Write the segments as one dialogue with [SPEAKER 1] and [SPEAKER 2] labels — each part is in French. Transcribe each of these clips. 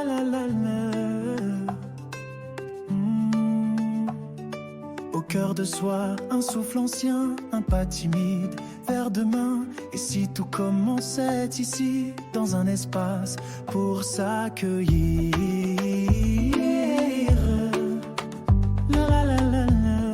[SPEAKER 1] la la la la. Hmm. Au cœur de soi, un souffle ancien, un pas timide vers demain. Et si tout commençait ici, dans un espace pour s'accueillir. La la la la la.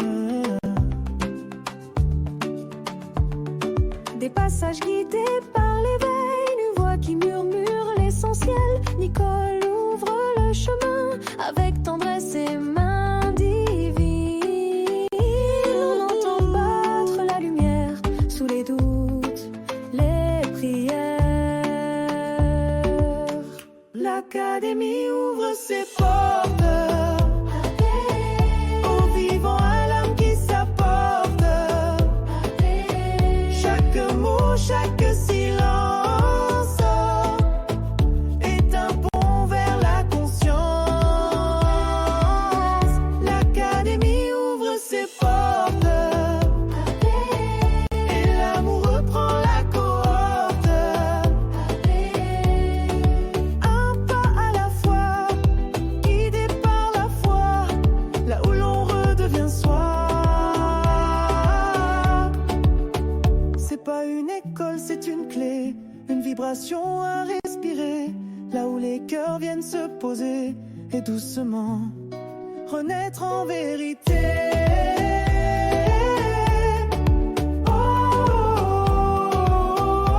[SPEAKER 2] Des passages guidés par l'éveil, une voix qui murmure l'essentiel. Nicole ouvre le chemin avec tendresse et main divine. On entend battre la lumière sous les doutes, les prières.
[SPEAKER 1] L'Académie ouvre ses portes aux vivants, à l'âme qui s'apporte. Chaque mot, chaque silence est un pont vers la conscience. L'Académie ouvre ses portes et l'amour reprend la cohorte. Un pas à la fois, guidé par la foi, là où l'on redevient soi. C'est pas une école, c'est une clé, une vibration à respirer, là où les cœurs viennent se poser et doucement renaître en vérité. Oh, oh, oh.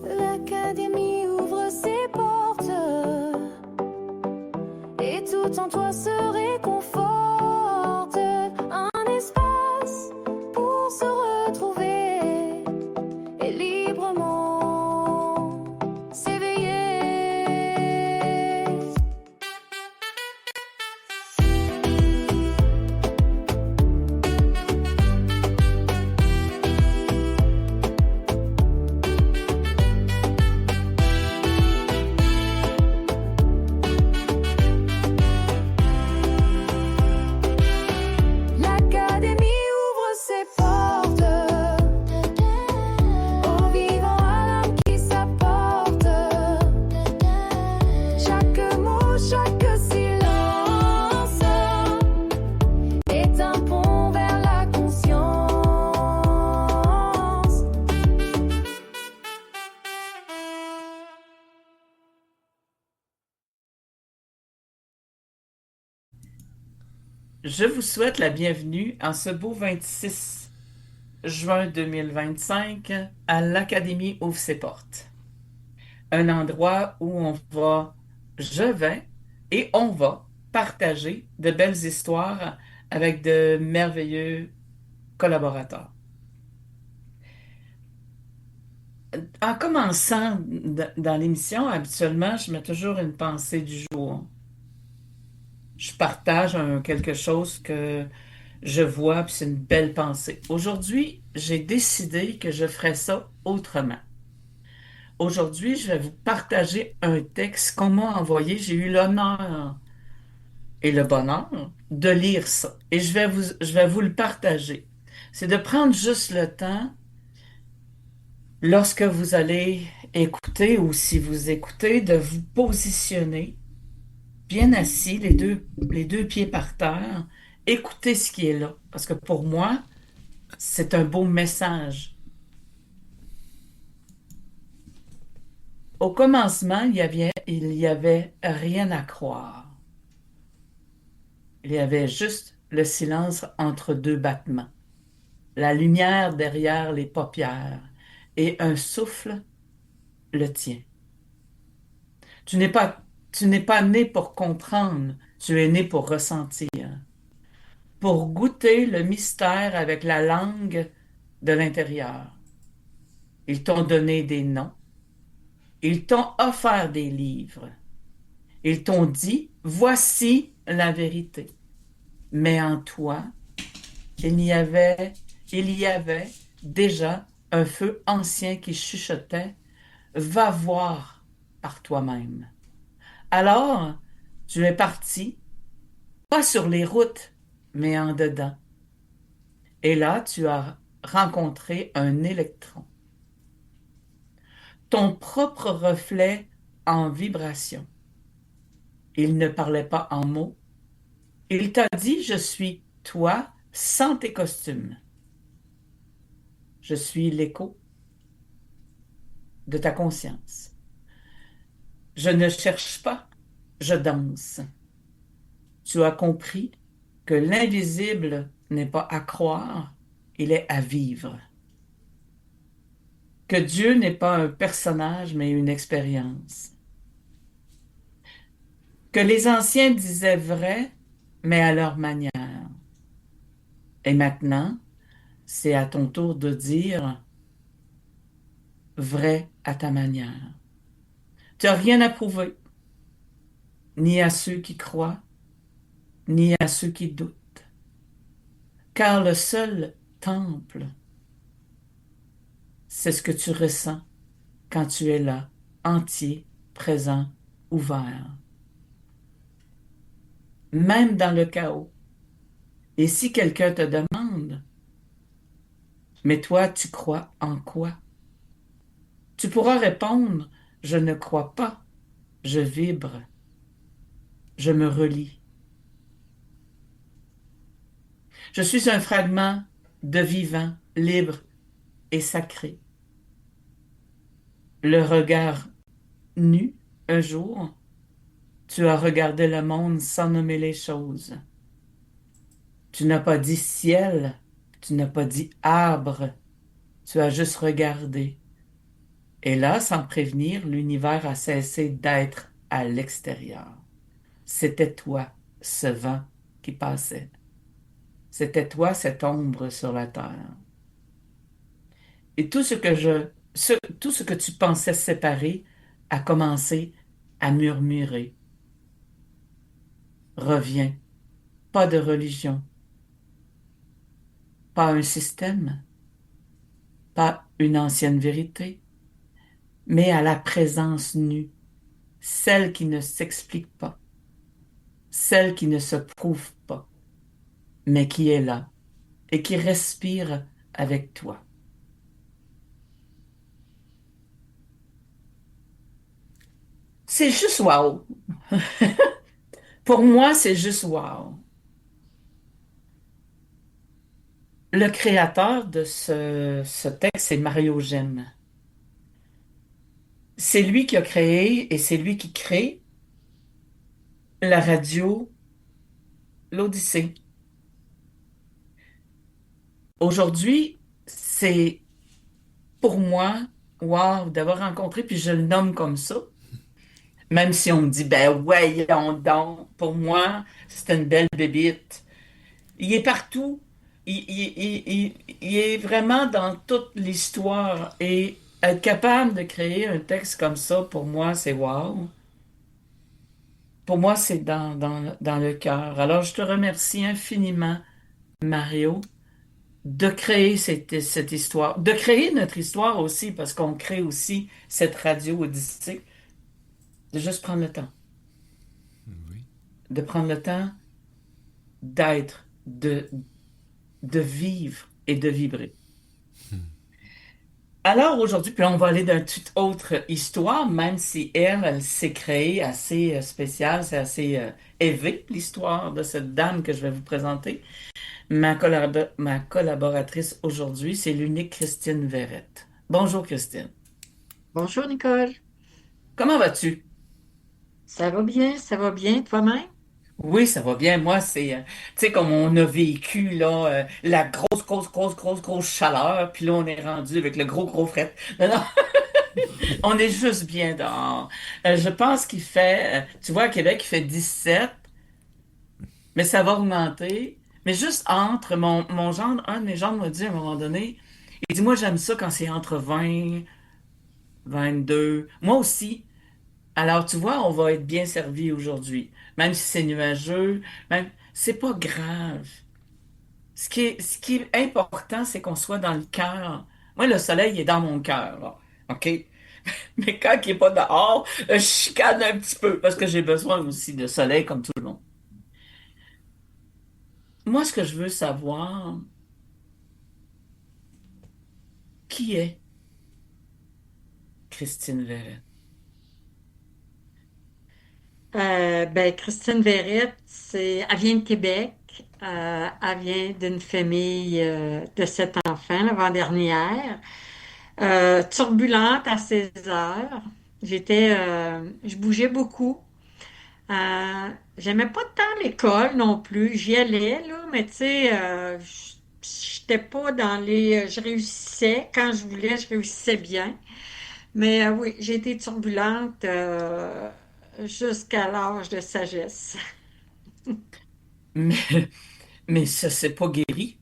[SPEAKER 2] L'Académie ouvre ses portes et tout en toi se réconforte. Un espace pour se retrouver et librement s'éveiller. L'Académie ouvre ses portes aux vivants, à l'âme qui s'apporte. Chaque mot, chaque silence est un pont vers la conscience.
[SPEAKER 3] Je vous souhaite la bienvenue en ce beau 26 juin 2025 à l'Académie ouvre ses portes. Un endroit où je vais et on va partager de belles histoires avec de merveilleux collaborateurs. En commençant dans l'émission, habituellement, je mets toujours une pensée du jour. Je partage quelque chose que je vois, puis c'est une belle pensée. Aujourd'hui, j'ai décidé que je ferais ça autrement. Aujourd'hui, je vais vous partager un texte qu'on m'a envoyé. J'ai eu l'honneur et le bonheur de lire ça. Et je vais vous le partager. C'est de prendre juste le temps, lorsque vous allez écouter ou si vous écoutez, de vous positionner bien assis, les deux pieds par terre, écoutez ce qui est là. Parce que pour moi, c'est un beau message. Au commencement, il y avait rien à croire. Il y avait juste le silence entre deux battements, la lumière derrière les paupières et un souffle, le tien. Tu n'es pas, tu n'es pas né pour comprendre, tu es né pour ressentir, pour goûter le mystère avec la langue de l'intérieur. Ils t'ont donné des noms, ils t'ont offert des livres, ils t'ont dit, voici la vérité. Mais en toi, il y avait, il y avait déjà un feu ancien qui chuchotait, va voir par toi-même. Alors, tu es parti, pas sur les routes, mais en dedans. Et là, tu as rencontré un électron. ton propre reflet en vibration. Il ne parlait pas en mots. Il t'a dit, je suis toi sans tes costumes. Je suis l'écho de ta conscience. Je ne cherche pas, je danse. Tu as compris que l'invisible n'est pas à croire, il est à vivre. Que Dieu n'est pas un personnage, mais une expérience. Que les anciens disaient vrai, mais à leur manière. Et maintenant, c'est à ton tour de dire vrai à ta manière. Tu n'as rien à prouver, ni à ceux qui croient, ni à ceux qui doutent. Car le seul temple, c'est ce que tu ressens quand tu es là, entier, présent, ouvert, même dans le chaos. Et si quelqu'un te demande, mais toi, tu crois en quoi? Tu pourras répondre, je ne crois pas, je vibre, je me relie. Je suis un fragment de vivant, libre et sacré. Le regard nu, un jour, tu as regardé le monde sans nommer les choses. Tu n'as pas dit ciel, tu n'as pas dit arbre, tu as juste regardé. Et là, sans prévenir, l'univers a cessé d'être à l'extérieur. C'était toi, ce vent qui passait. C'était toi, cette ombre sur la terre. Et tout ce que tu pensais séparer a commencé à murmurer. Reviens, pas de religion, pas un système, pas une ancienne vérité, mais à la présence nue, celle qui ne s'explique pas, celle qui ne se prouve pas, mais qui est là et qui respire avec toi. C'est juste wow. Pour moi, c'est juste wow. Le créateur de ce texte, c'est Mario Gem. C'est lui qui a créé et c'est lui qui crée la radio, l'Odyssée. Aujourd'hui, c'est pour moi, wow, d'avoir rencontré, puis je le nomme comme ça, même si on me dit, ben voyons donc, pour moi, c'est une belle bébite. Il est partout. Il est vraiment dans toute l'histoire. Et être capable de créer un texte comme ça, pour moi, c'est wow. Pour moi, c'est dans le cœur. Alors, je te remercie infiniment, Mario, de créer cette histoire, de créer notre histoire aussi, parce qu'on crée aussi cette radio Odyssée, de juste prendre le temps,
[SPEAKER 4] Oui.
[SPEAKER 3] de prendre le temps d'être, de vivre et de vibrer. Alors aujourd'hui, puis on va aller d'une toute autre histoire, même si elle s'est créée assez spéciale, c'est assez élevé, l'histoire de cette dame que je vais vous présenter. Ma collaboratrice aujourd'hui, c'est l'unique Christine Verrette. Bonjour Christine.
[SPEAKER 5] Bonjour Nicole,
[SPEAKER 3] Comment vas-tu?
[SPEAKER 5] ça va bien toi-même?
[SPEAKER 3] Oui, ça va bien. Moi, tu sais, comme on a vécu, là, la grosse chaleur, puis là, on est rendu avec le gros fret. Non, non, on est juste bien dehors. Je pense qu'il fait, tu vois, à Québec, il fait 17, mais ça va augmenter. Mais juste entre, mon gendre, un de mes gendres m'a dit à un moment donné, il dit, moi, j'aime ça quand c'est entre 20, 22. Moi aussi. Alors, tu vois, on va être bien servi aujourd'hui. Même si c'est nuageux, même, c'est pas grave. Ce qui est important, c'est qu'on soit dans le cœur. Moi, le soleil il est dans mon cœur, là. OK? Mais quand il n'est pas dehors, je chicane un petit peu parce que j'ai besoin aussi de soleil comme tout le monde. Moi, ce que je veux savoir, qui est Christine Verret?
[SPEAKER 5] Christine Verrette, elle vient de Québec. Elle vient d'une famille de 7 enfants, l'avant-dernière. Turbulente à ses heures. Je bougeais beaucoup. J'aimais pas tant l'école non plus. J'y allais, là, mais tu sais, j'étais pas dans les. Je réussissais. Quand je voulais, je réussissais bien. Mais oui, j'ai été turbulente jusqu'à l'âge de sagesse.
[SPEAKER 3] Mais, mais ça s'est pas guéri.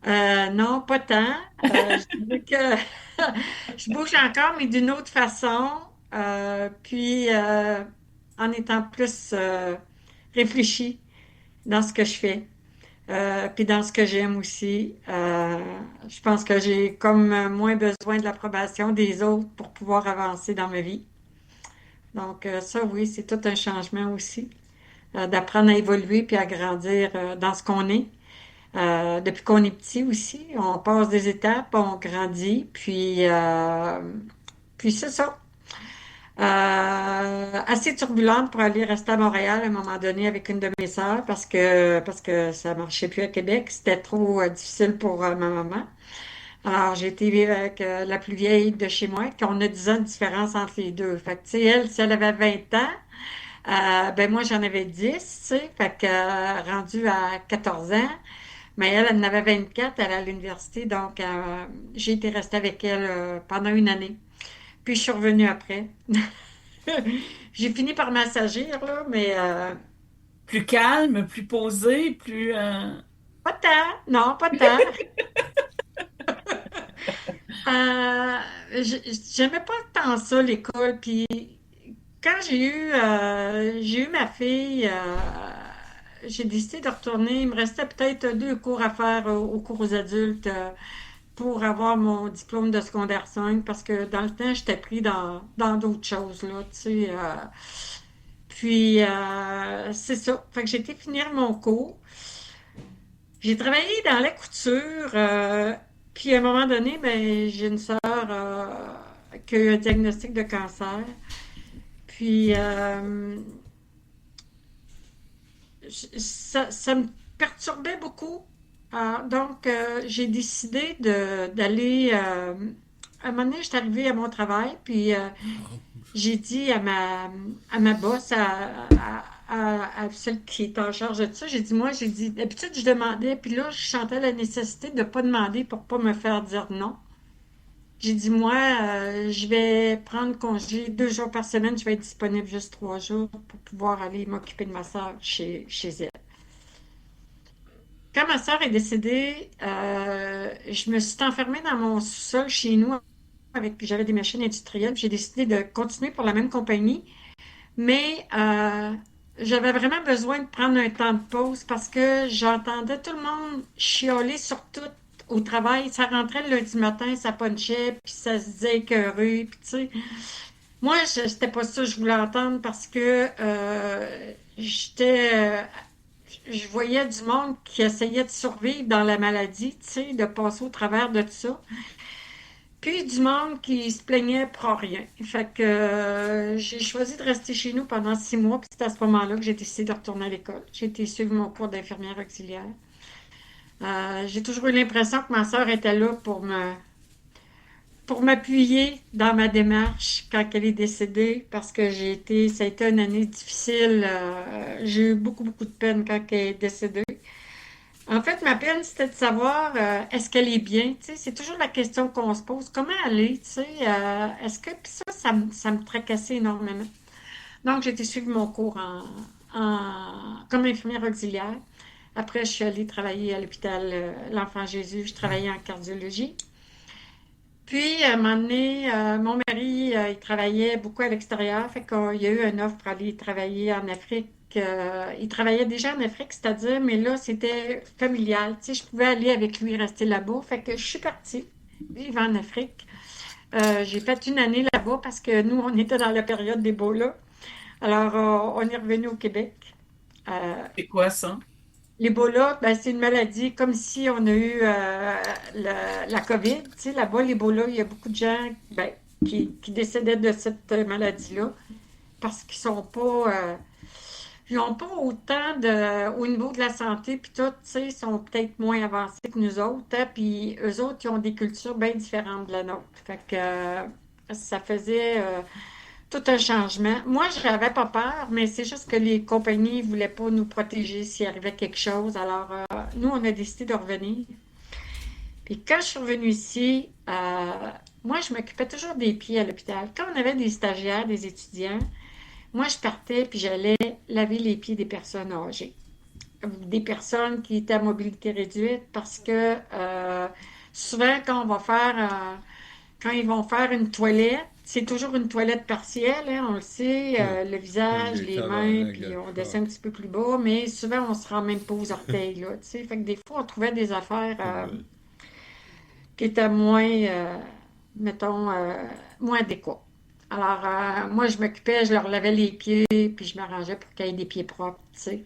[SPEAKER 5] Non, pas tant. Je dirais que je bouge encore, mais d'une autre façon. Puis en étant plus réfléchie dans ce que je fais. Puis dans ce que j'aime aussi. Je pense que j'ai comme moins besoin de l'approbation des autres pour pouvoir avancer dans ma vie. Donc ça, oui, c'est tout un changement aussi. D'apprendre à évoluer puis à grandir dans ce qu'on est. Depuis qu'on est petit aussi, on passe des étapes, on grandit, puis c'est ça. Assez turbulente pour aller rester à Montréal à un moment donné avec une de mes sœurs parce que ça marchait plus à Québec, c'était trop difficile pour ma maman. Alors j'ai été vivre avec la plus vieille de chez moi, qu'on a 10 ans de différence entre les deux. Fait que tu sais, elle, si elle avait 20 ans, ben moi j'en avais 10, tu sais, fait que rendu à 14 ans. Mais elle en avait 24, elle est à l'université, donc j'ai été restée avec elle pendant une année. Puis je suis revenue après. J'ai fini par m'assagir, là, mais
[SPEAKER 3] Plus calme, plus posé, plus...
[SPEAKER 5] pas tant, non, pas tant. Euh, J'aimais pas tant ça, l'école. Puis quand j'ai eu ma fille, j'ai décidé de retourner. Il me restait peut-être 2 cours à faire aux cours aux adultes. Pour avoir mon diplôme de secondaire 5 parce que dans le temps, j'étais pris dans d'autres choses, là, tu sais. Puis, c'est ça. Fait que j'ai été finir mon cours. J'ai travaillé dans la couture. Puis, à un moment donné, ben, j'ai une sœur qui a eu un diagnostic de cancer. Puis, ça me perturbait beaucoup. Donc, j'ai décidé d'aller. À un moment donné, j'étais arrivée à mon travail, puis j'ai dit à ma boss, à celle qui est en charge de ça, j'ai dit, moi, j'ai dit, d'habitude, je demandais, puis là, je sentais la nécessité de ne pas demander pour ne pas me faire dire non. J'ai dit, moi, je vais prendre congé 2 jours par semaine, je vais être disponible juste 3 jours pour pouvoir aller m'occuper de ma soeur chez elle. Quand ma sœur est décédée, je me suis enfermée dans mon sous-sol chez nous j'avais des machines industrielles. J'ai décidé de continuer pour la même compagnie, mais j'avais vraiment besoin de prendre un temps de pause parce que j'entendais tout le monde chialer sur tout au travail. Ça rentrait le lundi matin, ça punchait, puis ça se disait écœuré, puis tu sais. Moi, c'était pas ça que je voulais entendre parce que je voyais du monde qui essayait de survivre dans la maladie, tu sais, de passer au travers de tout ça. Puis du monde qui se plaignait pour rien. Fait que j'ai choisi de rester chez nous pendant 6 mois, puis c'est à ce moment-là que j'ai décidé de retourner à l'école. J'ai été suivre mon cours d'infirmière auxiliaire. J'ai toujours eu l'impression que ma sœur était là pour m'appuyer dans ma démarche quand elle est décédée, parce que ça a été une année difficile. J'ai eu beaucoup, beaucoup de peine quand elle est décédée. En fait, ma peine, c'était de savoir est-ce qu'elle est bien. Tu sais, c'est toujours la question qu'on se pose. Comment elle est, tu sais, est-ce que puis ça me tracassait énormément. Donc, j'ai été suivre mon cours comme infirmière auxiliaire. Après, je suis allée travailler à l'hôpital L'Enfant Jésus. Je travaillais en cardiologie. Puis, à un moment donné, mon mari, il travaillait beaucoup à l'extérieur. Fait qu'il y a eu une offre pour aller travailler en Afrique. Il travaillait déjà en Afrique, c'est-à-dire, mais là, c'était familial. Tu sais, je pouvais aller avec lui rester là-bas. Fait que je suis partie vivre en Afrique. J'ai fait une année là-bas parce que nous, on était dans la période d'Ebola. Alors, on est revenu au Québec. Euh,
[SPEAKER 3] C'est quoi ça?
[SPEAKER 5] L'Ebola, ben, c'est une maladie comme si on a eu la COVID. Tu sais, là-bas, l'Ebola, il y a beaucoup de gens, ben, qui décédaient de cette maladie-là parce qu'ils sont pas, ils n'ont pas autant au niveau de la santé, puis tout, tu sais, ils sont peut-être moins avancés que nous autres, hein, puis eux autres, ils ont des cultures bien différentes de la nôtre. Fait que ça faisait tout un changement. Moi, je n'avais pas peur, mais c'est juste que les compagnies ne voulaient pas nous protéger s'il arrivait quelque chose. Alors, nous, on a décidé de revenir. Puis quand je suis revenue ici, moi, je m'occupais toujours des pieds à l'hôpital. Quand on avait des stagiaires, des étudiants, moi, je partais puis j'allais laver les pieds des personnes âgées, des personnes qui étaient à mobilité réduite, parce que souvent, quand ils vont faire une toilette, c'est toujours une toilette partielle, hein, on le sait,
[SPEAKER 4] Oui.
[SPEAKER 5] le
[SPEAKER 4] Avec
[SPEAKER 5] visage,
[SPEAKER 4] des
[SPEAKER 5] les mains,
[SPEAKER 4] tabarnak
[SPEAKER 5] puis
[SPEAKER 4] de
[SPEAKER 5] on descend
[SPEAKER 4] crottes.
[SPEAKER 5] un petit peu plus bas, mais souvent, on se rend même pas aux orteils, là, tu sais. Fait que des fois, on trouvait des affaires
[SPEAKER 4] Oui.
[SPEAKER 5] qui étaient moins, mettons, moins adéquats. Alors, moi, je m'occupais, je leur lavais les pieds, puis je m'arrangeais pour qu'ils aient des pieds propres, tu sais.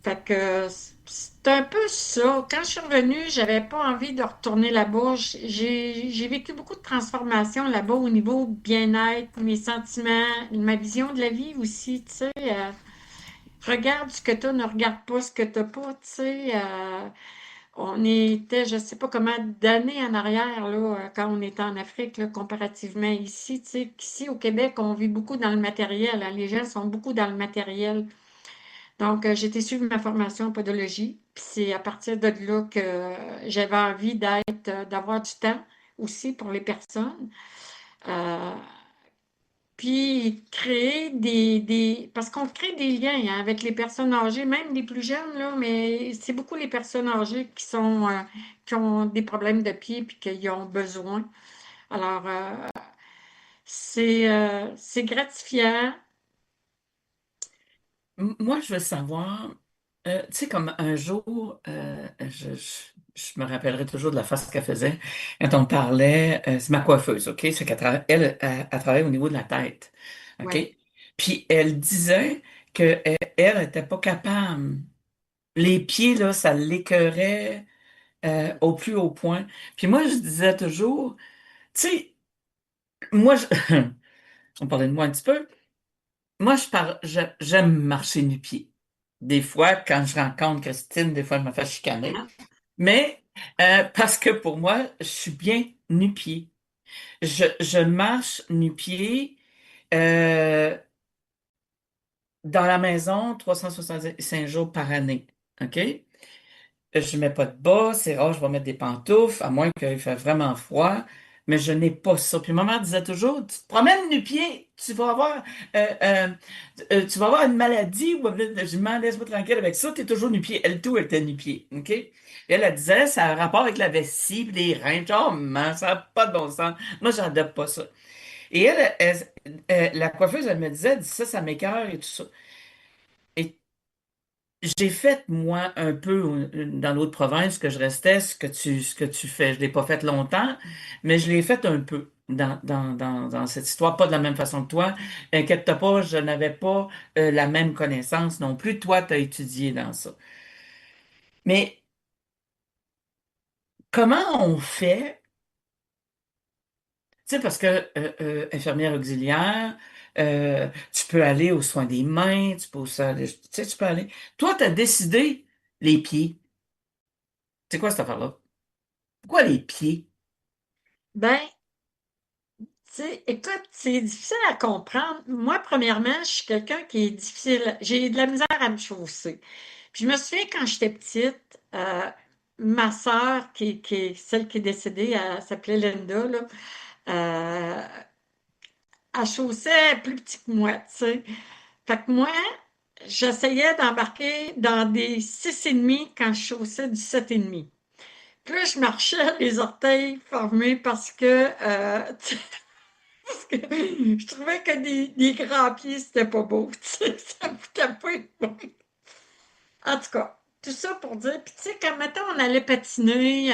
[SPEAKER 5] Fait que c'est un peu ça. Quand je suis revenue, j'avais pas envie de retourner là-bas. J'ai vécu beaucoup de transformations là-bas au niveau bien-être, mes sentiments, ma vision de la vie aussi, tu sais. Regarde ce que tu as, ne regarde pas ce que tu n'as pas, tu sais. On était, je sais pas comment d'années en arrière, là, quand on était en Afrique, là, comparativement ici, tu sais, qu'ici au Québec, on vit beaucoup dans le matériel, hein. Les gens sont beaucoup dans le matériel. Donc, j'ai été suivre ma formation en podologie. Puis c'est à partir de là que j'avais envie d'avoir du temps aussi pour les personnes. Euh, Puis créer parce qu'on crée des liens, hein, avec les personnes âgées, même les plus jeunes, là, mais c'est beaucoup les personnes âgées qui ont des problèmes de pied puis qui ont besoin. Alors, c'est gratifiant.
[SPEAKER 3] Moi, je veux savoir, tu sais, comme un jour, je me rappellerai toujours de la face qu'elle faisait quand on parlait, c'est ma coiffeuse, OK? C'est elle travaille au niveau de la tête, OK?
[SPEAKER 5] Ouais.
[SPEAKER 3] Puis elle disait qu'elle était pas capable. Les pieds, là, ça l'écœurait au plus haut point. Puis moi, je disais toujours, tu sais, moi, on parlait de moi un petit peu. Moi, j'aime marcher nu-pied. Des fois, quand je rencontre Christine, des fois, je me fais chicaner. Mais parce que pour moi, je suis bien nu-pied. Je marche nu-pied euh, dans la maison 365 jours par année. OK? Je mets pas de bas, c'est rare, je vais mettre des pantoufles, à moins qu'il fait vraiment froid, mais je n'ai pas ça. Puis maman disait toujours, tu te promènes nu-pied, tu vas avoir une maladie, ou je dis, maman, laisse-moi tranquille avec ça, tu es toujours nu-pied. Elle était nu-pied, OK? Et elle disait, ça a un rapport avec la vessie, puis les reins, genre, man, ça n'a pas de bon sens. Moi, j'adopte pas ça. Et la coiffeuse, elle dit ça, ça m'écoeure et tout ça. Et j'ai fait, moi, un peu dans l'autre province que je restais, ce que tu fais. Je l'ai pas fait longtemps, mais je l'ai fait un peu dans cette histoire, pas de la même façon que toi. Inquiète-toi pas, je n'avais pas la même connaissance non plus. Toi, tu as étudié dans ça. Mais comment on fait, tu sais, parce que infirmière auxiliaire, tu peux aller aux soins des mains, tu peux tu sais, tu peux aller. Toi, tu as décidé les pieds. C'est quoi cette affaire-là? Pourquoi les pieds?
[SPEAKER 5] Ben, tu sais, écoute, c'est difficile à comprendre. Moi, premièrement, je suis quelqu'un qui est difficile. J'ai de la misère à me chausser. Puis je me souviens quand j'étais petite, ma sœur, qui est celle qui est décédée, elle s'appelait Linda, là, euh, elle chaussait plus petit que moi, tu sais. Fait que moi, j'essayais d'embarquer dans des 6,5 quand je chaussais du 7,5. Puis là, je marchais les orteils formés parce que, parce que je trouvais que des grands pieds, c'était pas beau, tu sais, ça me foutait pas bon. En tout cas, tout ça pour dire, puis tu sais, quand maintenant on allait patiner,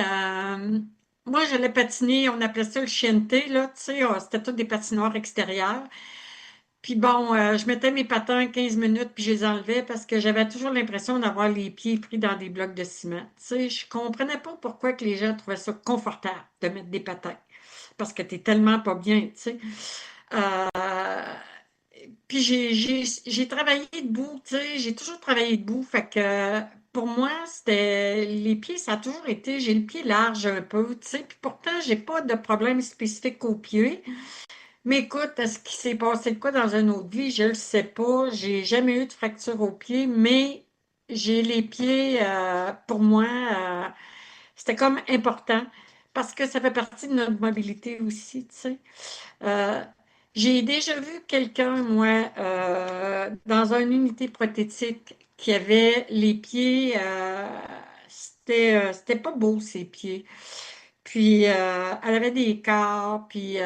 [SPEAKER 5] moi j'allais patiner, on appelait ça le chienté, là, tu sais, c'était tous des patinoires extérieures. Puis bon, je mettais mes patins 15 minutes, puis je les enlevais parce que j'avais toujours l'impression d'avoir les pieds pris dans des blocs de ciment. Tu sais, je comprenais pas pourquoi que les gens trouvaient ça confortable de mettre des patins. parce que t'es tellement pas bien, tu sais. Euh, Puis j'ai travaillé debout, tu sais, j'ai toujours travaillé debout. Fait que pour moi, c'était les pieds, ça a toujours été, j'ai le pied large un peu, tu sais. Puis pourtant, j'ai pas de problème spécifique aux pieds. Mais écoute, est-ce qu'il s'est passé de quoi dans une autre vie? Je le sais pas. J'ai jamais eu de fracture aux pieds, mais j'ai les pieds, pour moi, c'était comme important parce que ça fait partie de notre mobilité aussi, tu sais. Euh, j'ai déjà vu quelqu'un, moi, dans une unité prothétique qui avait les pieds, c'était pas beau, ses pieds. Puis, elle avait des corps, puis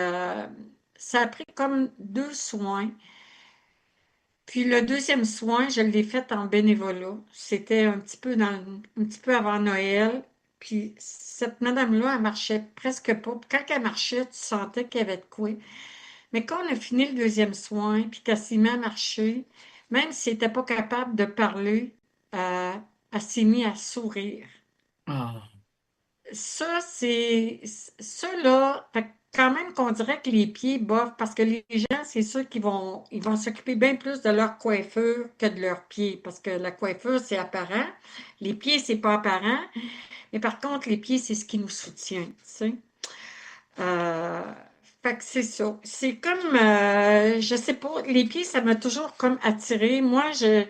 [SPEAKER 5] ça a pris comme 2 soins. Puis le deuxième soin, je l'ai fait en bénévolat. C'était un petit peu avant Noël. Puis cette madame-là, elle marchait presque pas. Puis quand elle marchait, tu sentais qu'il y avait de quoi. Mais quand on a fini le deuxième soin, puis qu'elle s'est mise à marcher, même si elle n'était pas capable de parler, euh, elle s'est mise à sourire.
[SPEAKER 3] Ah,
[SPEAKER 5] Ça, c'est ça là, fait que quand même qu'on dirait que les pieds, bof, parce que les gens, c'est sûr qu'ils vont s'occuper bien plus de leur coiffure que de leurs pieds, parce que la coiffure, c'est apparent. Les pieds, c'est pas apparent. Mais par contre, les pieds, c'est ce qui nous soutient, tu sais. Euh, Fait que c'est ça. C'est comme, je sais pas, les pieds, ça m'a toujours comme attiré. Moi, je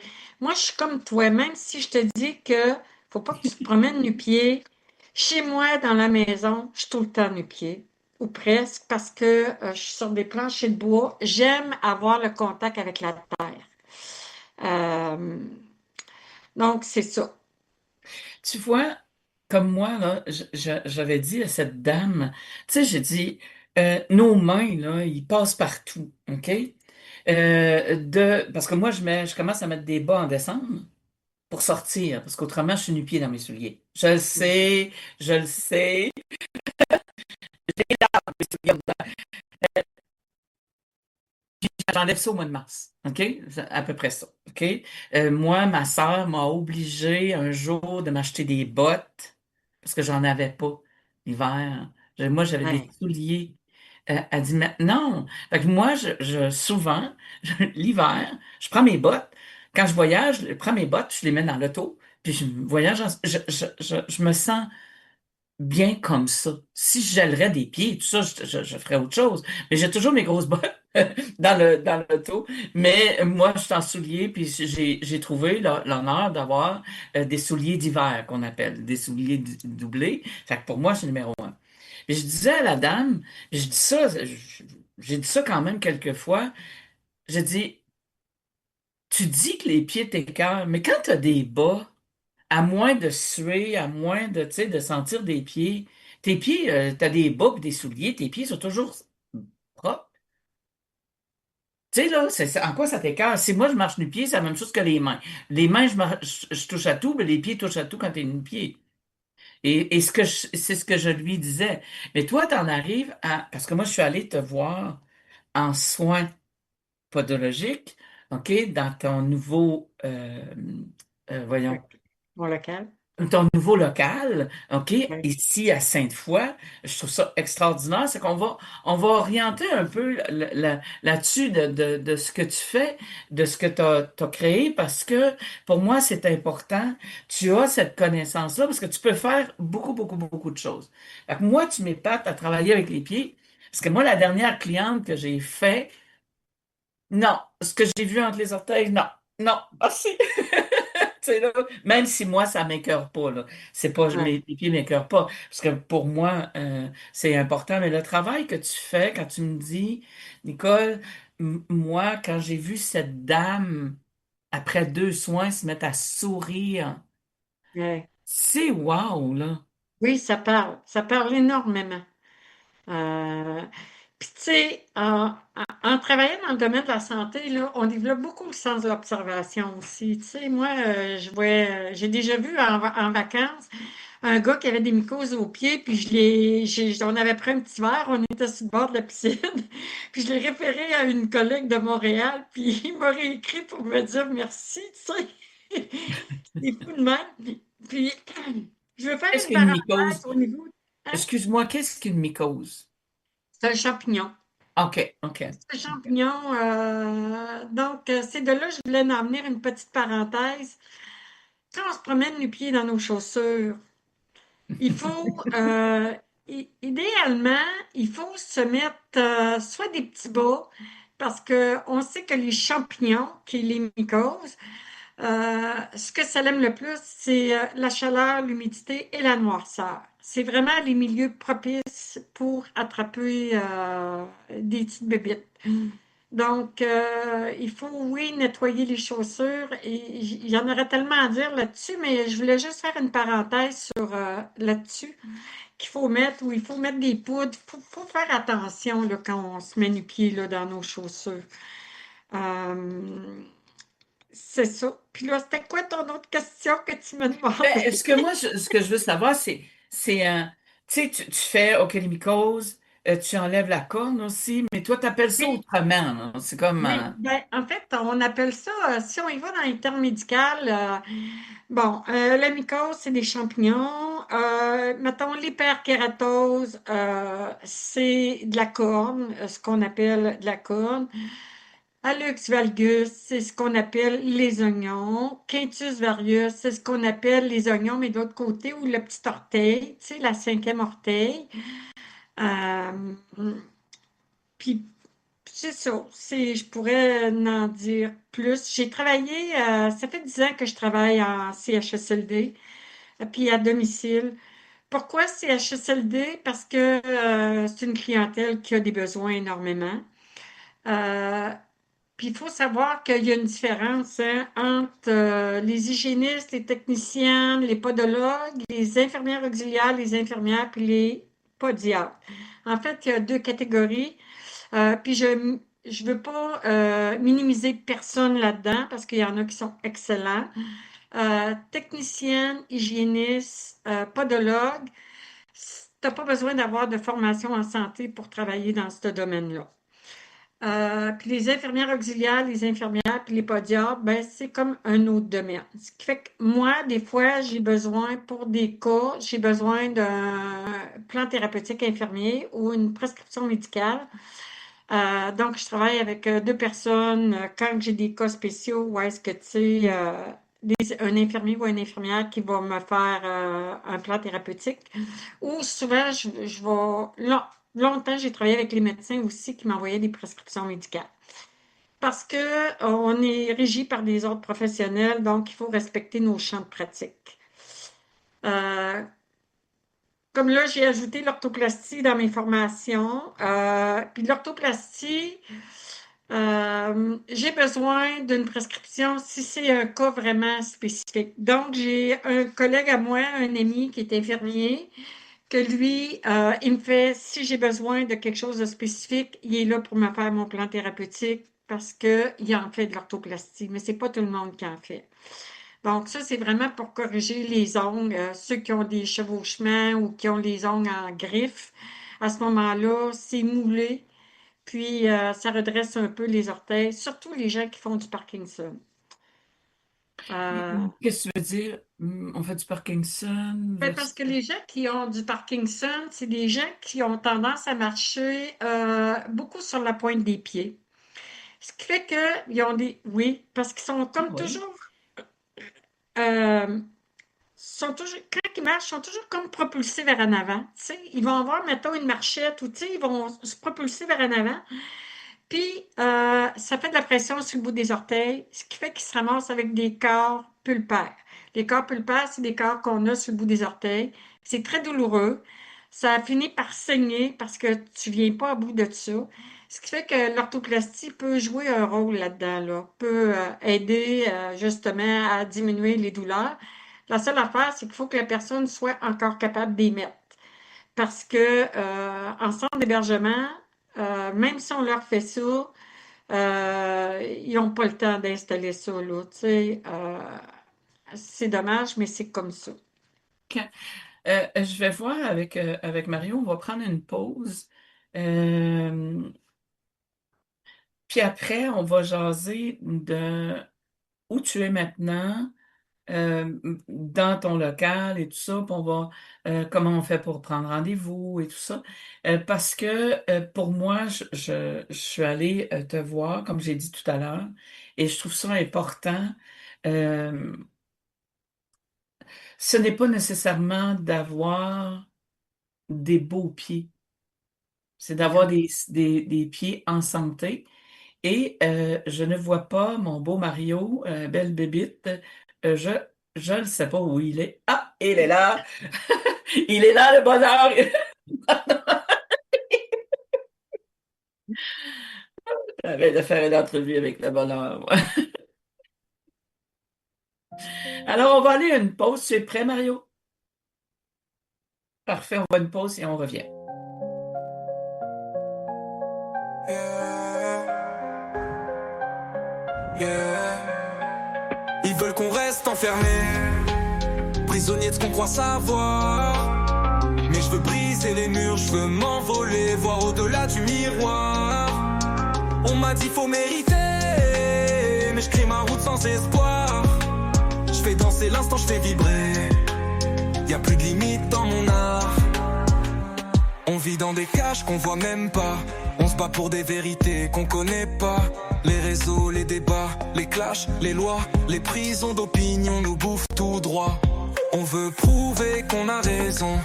[SPEAKER 5] suis comme toi, même si je te dis que faut pas que tu te promènes nu-pied. Chez moi, dans la maison, je suis tout le temps nu-pied, ou presque, parce que je suis sur des planchers de bois. J'aime avoir le contact avec la terre. Euh, donc, c'est ça.
[SPEAKER 3] tu vois, comme moi, là, j'avais dit à cette dame, tu sais, j'ai dit, nos mains, là, ils passent partout, OK? Parce que moi, je commence à mettre des bas en décembre pour sortir, parce qu'autrement, je suis nu-pied dans mes souliers. Je le sais, mes souliers. J'enlève ça au mois de mars, OK? C'est à peu près ça, OK? Moi, ma sœur m'a obligé un jour de m'acheter des bottes parce que j'en avais pas l'hiver. Moi, j'avais des
[SPEAKER 5] Ouais,
[SPEAKER 3] souliers. Elle dit, mais non. Fait que moi, souvent, l'hiver, je prends mes bottes. Quand je voyage, je prends mes bottes, je les mets dans l'auto, puis je voyage, je me sens bien comme ça. Si je gèlerais des pieds, tout ça, je ferais autre chose. Mais j'ai toujours mes grosses bottes dans l'auto. Mais moi, je suis en souliers, puis j'ai trouvé l'honneur d'avoir des souliers d'hiver, qu'on appelle, des souliers doublés. Fait que pour moi, c'est numéro un. Et je disais à la dame, puis je dis ça, j'ai dit ça quand même quelques fois, j'ai dit, tu dis que les pieds t'écœurent, mais quand tu as des bas, à moins de suer, à moins de, tu sais, de sentir des pieds. Tes pieds, t'as des bas pis des souliers, tes pieds sont toujours propres. Tu sais, là, en quoi ça t'écœure? Si moi, je marche nu-pied, c'est la même chose que les mains. Les mains, je touche à tout, mais les pieds touchent à tout quand t'es nu-pied. Et c'est ce que je lui disais. Mais toi, t'en arrives à... Parce que moi, je suis allée te voir en soins podologiques, OK, dans ton nouveau... voyons.
[SPEAKER 5] fait que, mon local.
[SPEAKER 3] Ton nouveau local, OK,
[SPEAKER 5] Ouais.
[SPEAKER 3] ici à Sainte-Foy, je trouve ça extraordinaire, c'est qu'on va orienter un peu là-dessus de ce que tu fais, de ce que tu as créé, parce que pour moi, c'est important. Tu as cette connaissance-là, parce que tu peux faire beaucoup, beaucoup, beaucoup de choses. Fait que moi, tu m'épates à travailler avec les pieds, parce que moi, la dernière cliente que j'ai fait, non, ce que j'ai vu entre les orteils, non, non, ah si! Tu sais, là, même si moi, ça m'écœure pas, là. C'est pas,
[SPEAKER 5] Ouais.
[SPEAKER 3] mes pieds m'écœurent pas. Parce que pour moi, c'est important. Mais le travail que tu fais, quand tu me dis, Nicole, moi, quand j'ai vu cette dame, après 2 soins, se mettre à sourire,
[SPEAKER 5] Ouais.
[SPEAKER 3] c'est wow, là.
[SPEAKER 5] Oui, ça parle énormément. Euh, Puis tu sais, en travaillant dans le domaine de la santé, là, on développe beaucoup le sens de l'observation aussi. Tu sais, moi, j'ai déjà vu en vacances un gars qui avait des mycoses aux pieds, puis on avait pris un petit verre, on était sur le bord de la piscine, puis je l'ai référé à une collègue de Montréal, puis il m'a réécrit pour me dire merci, tu sais. C'est fou de même. Puis, je veux faire
[SPEAKER 3] Qu'est-ce
[SPEAKER 5] une
[SPEAKER 3] qu'une
[SPEAKER 5] parenthèse
[SPEAKER 3] mycose?
[SPEAKER 5] au niveau. Hein?
[SPEAKER 3] Excuse-moi, qu'est-ce qu'une mycose?
[SPEAKER 5] C'est un champignon.
[SPEAKER 3] OK, OK.
[SPEAKER 5] C'est un champignon. Donc, c'est de là que je voulais en venir une petite parenthèse. Quand on se promène les pieds dans nos chaussures, il faut, idéalement, il faut se mettre soit des petits bas, parce que on sait que les champignons, qui est les mycoses, ce que ça aime le plus, c'est la chaleur, l'humidité et la noirceur. C'est vraiment les milieux propices pour attraper des petites bébites. Donc, il faut, oui, nettoyer les chaussures. Et il y en aurait tellement à dire là-dessus, mais je voulais juste faire une parenthèse sur là-dessus qu'il faut mettre, où il faut mettre des poudres. Il faut faire attention là, quand on se met nu pied là, dans nos chaussures. Euh, c'est ça. Puis là, c'était quoi ton autre question que tu me demandais?
[SPEAKER 3] Est-ce que moi, ce que je veux savoir, c'est tu sais, tu fais okélimycose, tu enlèves la corne aussi, mais toi, tu appelles ça
[SPEAKER 5] Oui,
[SPEAKER 3] autrement, là. C'est comme,
[SPEAKER 5] oui. Ben, en fait, on appelle ça, si on y va dans les termes médicaux, bon, la mycose, c'est des champignons. Mettons, l'hyperkératose, c'est de la corne, ce qu'on appelle de la corne. Hallux valgus, c'est ce qu'on appelle les oignons. Quintus varius, c'est ce qu'on appelle les oignons, mais de l'autre côté, ou le petit orteil, tu sais, la cinquième orteil. Euh, puis, c'est ça. Je pourrais en dire plus. J'ai travaillé, ça fait 10 ans que je travaille en CHSLD, puis à domicile. Pourquoi CHSLD? Parce que c'est une clientèle qui a des besoins énormément. Euh, Puis il faut savoir qu'il y a une différence hein, entre les hygiénistes, les techniciens, les podologues, les infirmières auxiliaires, les infirmières, puis les podiatres. En fait, il y a deux catégories. Puis je veux pas minimiser personne là-dedans parce qu'il y en a qui sont excellents. Technicienne, hygiéniste, podologue, tu n'as pas besoin d'avoir de formation en santé pour travailler dans ce domaine-là. Puis les infirmières auxiliaires, les infirmières, puis les podiatres, ben, c'est comme un autre domaine. Ce qui fait que moi, des fois, j'ai besoin, pour des cas, j'ai besoin d'un plan thérapeutique infirmier ou une prescription médicale. Donc, je travaille avec deux personnes quand j'ai des cas spéciaux où est-ce que, tu sais, un infirmier ou une infirmière qui va me faire un plan thérapeutique. Ou souvent, je vais... Longtemps, j'ai travaillé avec les médecins aussi qui m'envoyaient des prescriptions médicales. Parce que on est régi par des ordres professionnels, donc il faut respecter nos champs de pratique. Euh, Comme là, j'ai ajouté l'orthoplastie dans mes formations. Puis l'orthoplastie, j'ai besoin d'une prescription si c'est un cas vraiment spécifique. Donc, j'ai un collègue à moi, un ami qui est infirmier, que lui, il me fait, si j'ai besoin de quelque chose de spécifique, il est là pour me faire mon plan thérapeutique parce qu'il en fait de l'orthoplastie, mais c'est pas tout le monde qui en fait. Donc, ça, c'est vraiment pour corriger les ongles, ceux qui ont des chevauchements ou qui ont les ongles en griffe. À ce moment-là, c'est moulé, puis ça redresse un peu les orteils, surtout les gens qui font du Parkinson. Euh,
[SPEAKER 3] qu'est-ce que tu veux dire? On fait du Parkinson
[SPEAKER 5] Ben, parce
[SPEAKER 3] versus...
[SPEAKER 5] que les gens qui ont du Parkinson, c'est des gens qui ont tendance à marcher beaucoup sur la pointe des pieds. Ce qui fait qu'ils ont des... Oui, parce qu'ils sont
[SPEAKER 3] Ah
[SPEAKER 5] comme
[SPEAKER 3] oui.
[SPEAKER 5] toujours... euh, quand ils marchent, ils sont toujours comme propulsés vers en avant. Tu sais, ils vont avoir, mettons, une marchette ou tu sais, ils vont se propulser vers en avant. Puis, ça fait de la pression sur le bout des orteils, ce qui fait qu'ils se ramassent avec des corps pulpaires. Les corps pulpaires, c'est des corps qu'on a sur le bout des orteils. C'est très douloureux. Ça finit par saigner parce que tu ne viens pas à bout de ça. Ce qui fait que l'orthoplastie peut jouer un rôle là-dedans, là, peut aider justement à diminuer les douleurs. La seule affaire, c'est qu'il faut que la personne soit encore capable d'y mettre. Parce que en centre d'hébergement, même si on leur fait ça, ils n'ont pas le temps d'installer ça, là, tu sais. C'est dommage, mais c'est comme ça.
[SPEAKER 3] Quand- je vais voir avec Mario, on va prendre une pause. Euh, Puis après, on va jaser de où tu es maintenant, dans ton local et tout ça, puis on va, comment on fait pour prendre rendez-vous et tout ça. Parce que pour moi, je suis allée te voir, comme j'ai dit tout à l'heure, et je trouve ça important. Euh, Ce n'est pas nécessairement d'avoir des beaux pieds, c'est d'avoir des pieds en santé. Et je ne vois pas mon beau Mario, belle bébite. Je ne sais pas où il est. Ah, il est là! Il est là, le bonheur! J'avais de faire une entrevue avec le bonheur, moi. Alors, on va aller à une pause. Tu es prêt, Mario? Parfait, on va à une pause et on revient.
[SPEAKER 6] Yeah, yeah. Ils veulent qu'on reste enfermé, prisonnier de ce qu'on croit savoir. Mais je veux briser les murs, je veux m'envoler, voir au-delà du miroir. On m'a dit faut mériter, mais je crie ma route sans espoir. Je fais danser l'instant, je fais vibrer. Y a plus de limite dans mon art. On vit dans des cages qu'on voit même pas. On se bat pour des vérités qu'on connaît pas. Les réseaux, les débats, les clashs, les lois, les prisons d'opinion nous bouffent tout droit. On veut prouver qu'on a raison,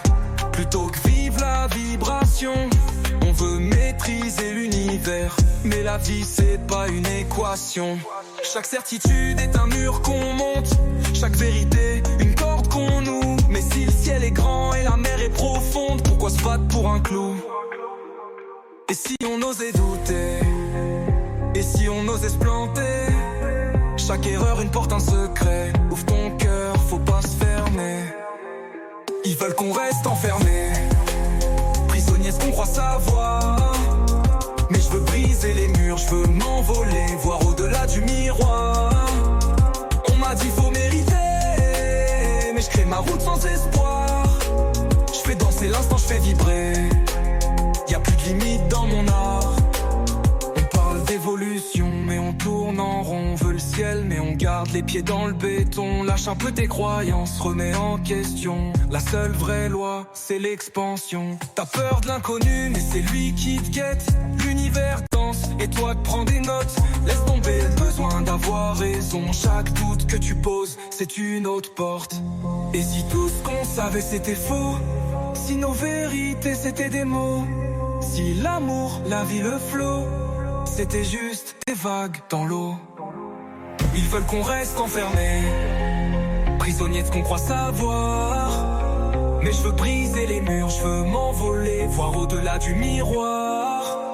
[SPEAKER 6] plutôt que vivre la vibration. On veut maîtriser l'univers, mais la vie c'est pas une équation. Chaque certitude est un mur qu'on monte, chaque vérité une corde qu'on noue. Mais si le ciel est grand et la mer est profonde, pourquoi se battre pour un clou? Et si on osait douter, et si on osait se planter? Chaque erreur une porte, un secret. Ouvre ton cœur, faut pas se fermer. Ils veulent qu'on reste enfermé, prisonnier ce qu'on croit savoir. Mais je veux briser les murs, je veux m'envoler, voir au-delà du miroir. On m'a dit faut mériter, mais je crée ma route sans espoir. Je fais danser l'instant, je fais vibrer. Y a plus de limite dans mon art. On parle d'évolution, mais on tourne en rond. On veut le ciel, mais on garde les pieds dans le béton. Lâche un peu tes croyances, remets en question. La seule vraie loi, c'est l'expansion. T'as peur de l'inconnu, mais c'est lui qui te guette. L'univers danse, et toi te prends des notes. Laisse tomber le besoin d'avoir raison. Chaque doute que tu poses, c'est une autre porte. Et si tout ce qu'on savait c'était faux, si nos vérités c'était des mots, si l'amour, la vie, le flot, c'était juste des vagues dans l'eau. Ils veulent qu'on reste enfermé, prisonnier de ce qu'on croit savoir. Mais je veux briser les murs, je veux m'envoler, voir au-delà du miroir.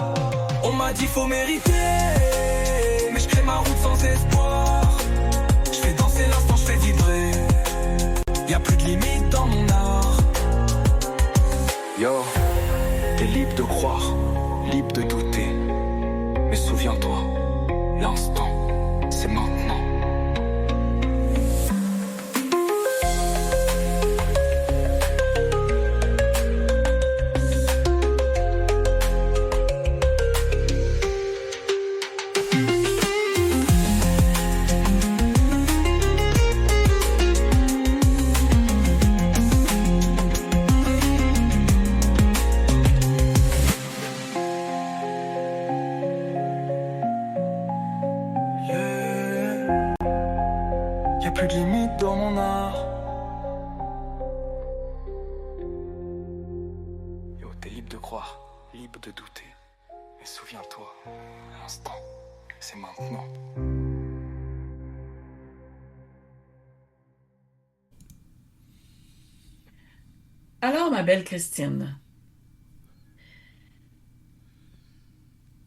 [SPEAKER 6] On m'a dit faut mériter, mais je crée ma route sans espoir. Je fais danser l'instant, je fais vibrer. Y a plus de limite dans mon art. Yo, t'es libre de croire, libre de douter. Mais souviens-toi, l'instant, c'est maintenant. Y a plus de limite dans mon art. Yo, t'es libre de croire, libre de douter. Mais souviens-toi, l'instant, c'est maintenant.
[SPEAKER 3] Alors, ma belle Christine,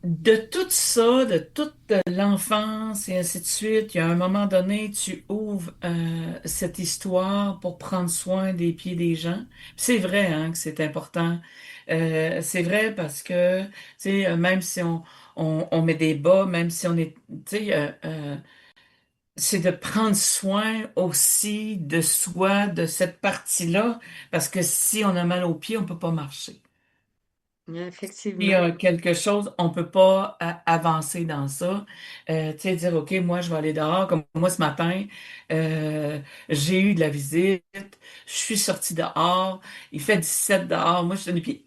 [SPEAKER 3] de tout ça, de toute l'enfance et ainsi de suite, il y a un moment donné, tu ouvres cette histoire pour prendre soin des pieds des gens. C'est vrai, hein, que c'est important. C'est vrai parce que, tu sais, même si on met des bas, même si on est, tu sais, c'est de prendre soin aussi de soi, de cette partie-là, parce que si on a mal aux pieds, on peut pas marcher. Il y
[SPEAKER 5] Effectivement.
[SPEAKER 3] a quelque chose, on peut pas avancer dans ça. Tu sais, dire, OK, moi, je vais aller dehors. Comme moi, ce matin, euh, j'ai eu de la visite. Je suis sortie dehors. Il fait 17 dehors. Moi, je suis dans les pieds.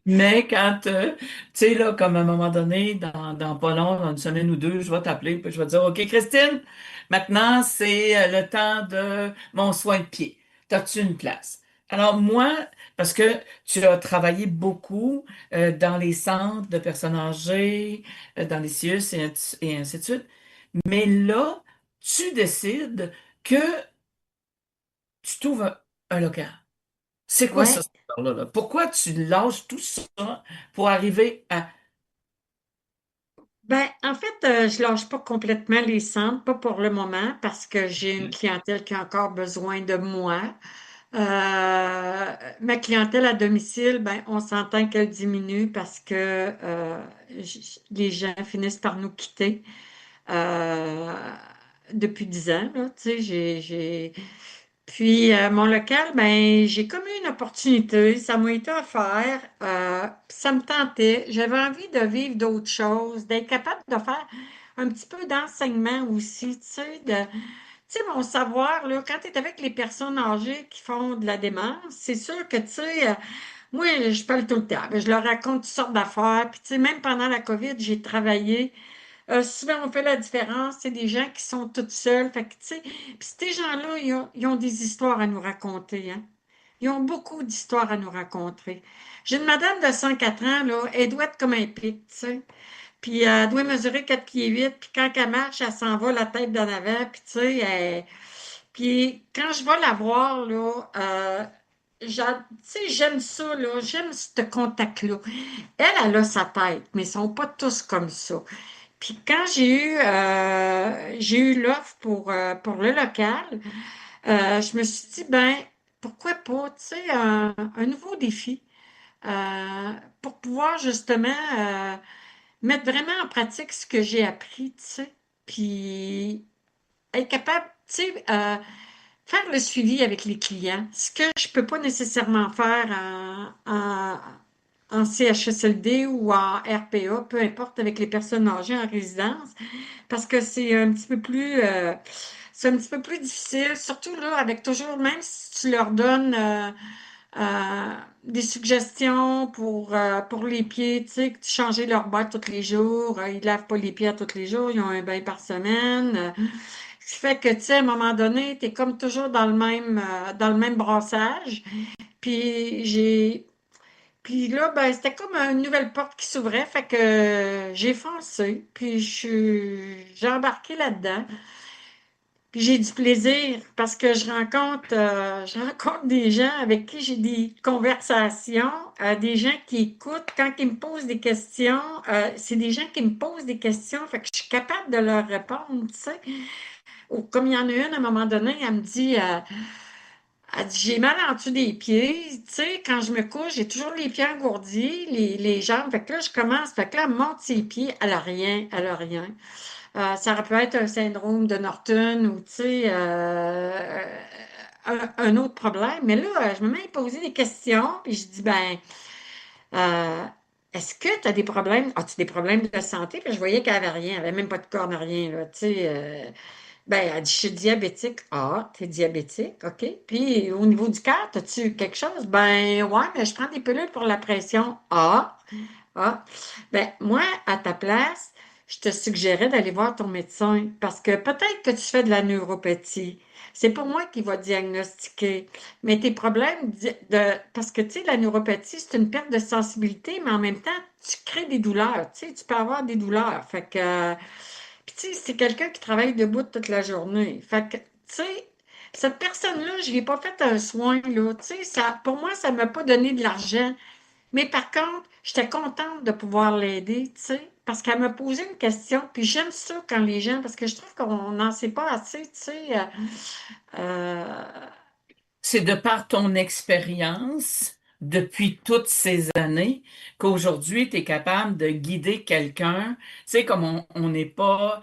[SPEAKER 3] Mais quand, tu sais, là, comme à un moment donné, dans pas long, dans une semaine ou deux, je vais t'appeler, puis je vais te dire, OK, Christine, maintenant, c'est le temps de mon soin de pied. T'as-tu une place? Alors, moi, parce que tu as travaillé beaucoup dans les centres de personnes âgées, dans les CIUS et ainsi de suite, mais là, tu décides que tu trouves un local. C'est quoi ça,
[SPEAKER 5] Ouais.
[SPEAKER 3] cette histoire-là, là? Pourquoi tu lâches tout ça pour arriver à...
[SPEAKER 5] Ben, en fait, je lâche pas complètement les centres, pas pour le moment, parce que j'ai une clientèle qui a encore besoin de moi. Ma clientèle à domicile, ben, on s'entend qu'elle diminue parce que les gens finissent par nous quitter. euh, Depuis 10 ans, là, tu sais, Puis, mon local, ben, j'ai comme eu une opportunité, ça m'a été offert, ça me tentait, j'avais envie de vivre d'autres choses, d'être capable de faire un petit peu d'enseignement aussi, tu sais, mon savoir, là, quand tu es avec les personnes âgées qui font de la démence, c'est sûr que, tu sais, moi, je parle tout le temps, je leur raconte toutes sortes d'affaires, puis, tu sais, même pendant la COVID, j'ai travaillé. Souvent, on fait la différence. C'est des gens qui sont toutes seules. Fait que, tu sais, puis ces gens-là, ils ont des histoires à nous raconter, hein. Ils ont beaucoup d'histoires à nous raconter. J'ai une madame de 104 ans, là, elle doit être comme un pic, tu sais. Puis elle doit mesurer 4 pieds 8, puis quand elle marche, elle s'en va la tête d'en avant, puis tu sais, puis quand je vais la voir, là, tu sais, j'aime ça, là, j'aime ce contact-là. Elle a sa tête, mais ils sont pas tous comme ça. Puis quand j'ai eu l'offre pour le local, je me suis dit, ben, pourquoi pas, tu sais, un nouveau défi pour pouvoir justement mettre vraiment en pratique ce que j'ai appris, tu sais, puis être capable, tu sais, faire le suivi avec les clients, ce que je peux pas nécessairement faire en CHSLD ou en RPA, peu importe, avec les personnes âgées en résidence. Parce que c'est un petit peu plus difficile, surtout là, avec toujours, même si tu leur donnes des suggestions pour les pieds, tu sais, changer leur boîte tous les jours, ils lavent pas les pieds à tous les jours, ils ont un bain par semaine. Ce qui fait que, tu sais, à un moment donné, tu es comme toujours dans le même brassage. Puis puis là, ben, c'était comme une nouvelle porte qui s'ouvrait, fait que j'ai foncé, puis j'ai embarqué là-dedans. Puis j'ai du plaisir parce que je rencontre des gens avec qui j'ai des conversations, des gens qui écoutent. Quand ils me posent des questions, c'est des gens qui me posent des questions, fait que je suis capable de leur répondre, tu sais. Ou comme il y en a une, à un moment donné, elle dit, j'ai mal en dessous des pieds. Tu sais, quand je me couche, j'ai toujours les pieds engourdis, les jambes. Fait que là, je commence. Fait que là, elle me monte ses pieds. Elle a rien, elle a rien. Ça aurait pu être un syndrome de Norton ou, tu sais, un autre problème. Mais là, je me mets à poser des questions. Puis je dis, ben, euh, est-ce que tu as des problèmes? As-tu des problèmes de santé? Puis je voyais qu'elle avait rien. Elle avait même pas de corne, rien, là, tu sais. Ben, elle dit, je suis diabétique. Ah, t'es diabétique, OK. Puis, au niveau du cœur, as-tu quelque chose? Ben, ouais, mais je prends des pilules pour la pression. Ah. Ben, moi, à ta place, je te suggérais d'aller voir ton médecin parce que peut-être que tu fais de la neuropathie. C'est pour moi qui va diagnostiquer. Mais tes problèmes parce que, tu sais, la neuropathie, c'est une perte de sensibilité, mais en même temps, tu crées des douleurs. Tu sais, tu peux avoir des douleurs. Fait que, puis, tu sais, c'est quelqu'un qui travaille debout toute la journée. Fait que, tu sais, cette personne-là, je lui ai pas fait un soin, là. Tu sais, pour moi, ça m'a pas donné de l'argent. Mais par contre, j'étais contente de pouvoir l'aider, tu sais, parce qu'elle m'a posé une question. Puis j'aime ça quand les gens, parce que je trouve qu'on n'en sait pas assez, tu sais. Euh,
[SPEAKER 3] C'est de par ton expérience depuis toutes ces années qu'aujourd'hui, tu es capable de guider quelqu'un. Tu sais, comme on n'est pas,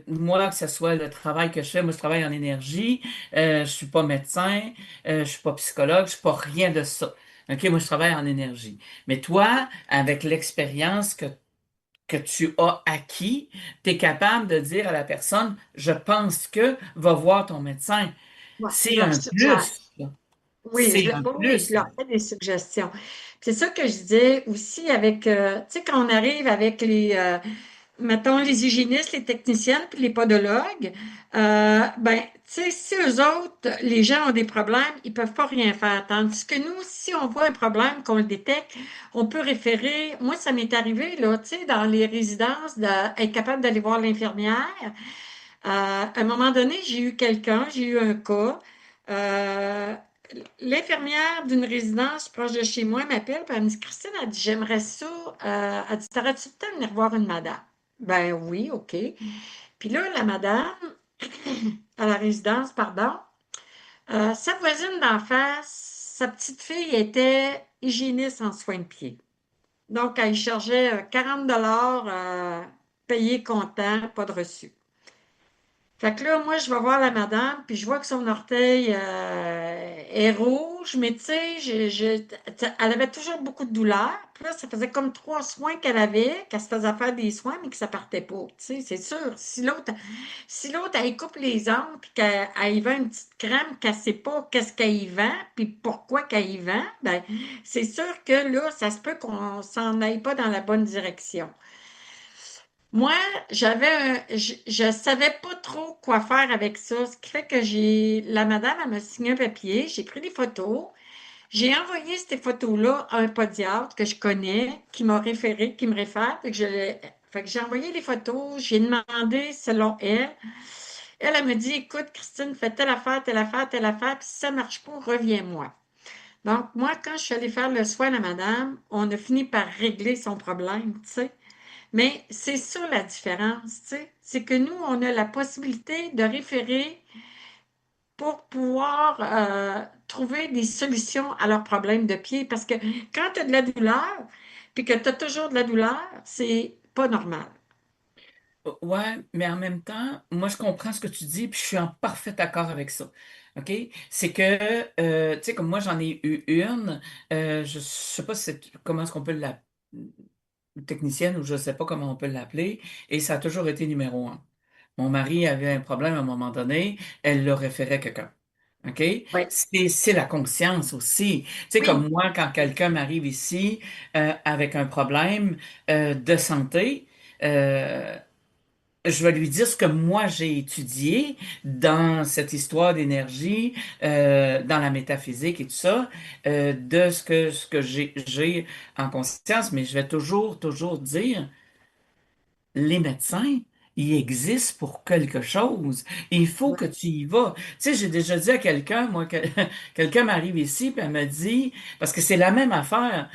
[SPEAKER 3] moi, que ce soit le travail que je fais, moi, je travaille en énergie, je suis pas médecin, je suis pas psychologue, je suis pas rien de ça. OK, moi, je travaille en énergie. Mais toi, avec l'expérience que tu as acquis, tu es capable de dire à la personne, je pense que, va voir ton médecin.
[SPEAKER 5] Ouais, je
[SPEAKER 3] C'est
[SPEAKER 5] leur
[SPEAKER 3] un
[SPEAKER 5] suggère.
[SPEAKER 3] plus, là.
[SPEAKER 5] Oui,
[SPEAKER 3] C'est un
[SPEAKER 5] oui, je
[SPEAKER 3] plus, là.
[SPEAKER 5] leur fais des suggestions. C'est ça que je disais aussi avec, tu sais, quand on arrive avec mettons, les hygiénistes, les techniciennes, puis les podologues, ben, tu sais, si eux autres, les gens ont des problèmes, ils peuvent pas rien faire. Tandis que nous, si on voit un problème, qu'on le détecte, on peut référer. Moi, ça m'est arrivé, là, tu sais, dans les résidences, d'être capable d'aller voir l'infirmière. À un moment donné, j'ai eu un cas. euh, L'infirmière d'une résidence proche de chez moi m'appelle, puis elle me dit, Christine, elle dit, j'aimerais ça. Elle dit, t'aurais-tu le temps de venir voir une madame? Ben oui, OK. Puis là, la madame, à la résidence, pardon, sa voisine d'en face, sa petite fille était hygiéniste en soins de pied. Donc, elle chargeait 40 payé comptant, pas de reçu. Fait que là, moi, je vais voir la madame, puis je vois que son orteil est rouge, mais tu sais, elle avait toujours beaucoup de douleur. Puis là, ça faisait comme 3 soins qu'elle se faisait faire des soins, mais que ça partait pas. Tu sais, c'est sûr. Si l'autre, elle y coupe les ongles, puis qu'elle y vend une petite crème, qu'elle sait pas qu'est-ce qu'elle y vend, puis pourquoi qu'elle y vend, ben, c'est sûr que là, ça se peut qu'on s'en aille pas dans la bonne direction. Moi, je savais pas trop quoi faire avec ça, ce qui fait que la madame, elle m'a signé un papier, j'ai pris des photos, j'ai envoyé ces photos-là à un podiatre que je connais, qui m'a référé, qui me réfère, fait que j'ai envoyé les photos, j'ai demandé selon elle. Elle me dit, écoute, Christine, fais telle affaire, telle affaire, telle affaire, puis si ça marche pas, reviens-moi. Donc, moi, quand je suis allée faire le soin à madame, on a fini par régler son problème, tu sais. Mais c'est ça la différence, tu sais. C'est que nous, on a la possibilité de référer pour pouvoir trouver des solutions à leurs problèmes de pied. Parce que quand tu as de la douleur, puis que tu as toujours de la douleur, c'est pas normal.
[SPEAKER 3] Ouais, mais en même temps, moi, je comprends ce que tu dis, puis je suis en parfait accord avec ça. OK? C'est que, tu sais, comme moi, j'en ai eu une, je sais pas comment est-ce qu'on peut l'appeler, technicienne, ou je sais pas comment on peut l'appeler, et ça a toujours été numéro un. Mon mari avait un problème à un moment donné, elle le référait à quelqu'un. OK?
[SPEAKER 5] Oui.
[SPEAKER 3] C'est la conscience aussi. Tu sais,
[SPEAKER 5] Oui,
[SPEAKER 3] comme moi, quand quelqu'un m'arrive ici avec un problème de santé, euh, je vais lui dire ce que moi j'ai étudié dans cette histoire d'énergie, dans la métaphysique et tout ça, de ce que j'ai en conscience, mais je vais toujours dire, les médecins, ils existent pour quelque chose. Il faut que
[SPEAKER 5] oui,
[SPEAKER 3] tu y vas. Tu sais, j'ai déjà dit à quelqu'un, moi, que quelqu'un m'arrive ici, puis elle me dit, parce que c'est la même affaire,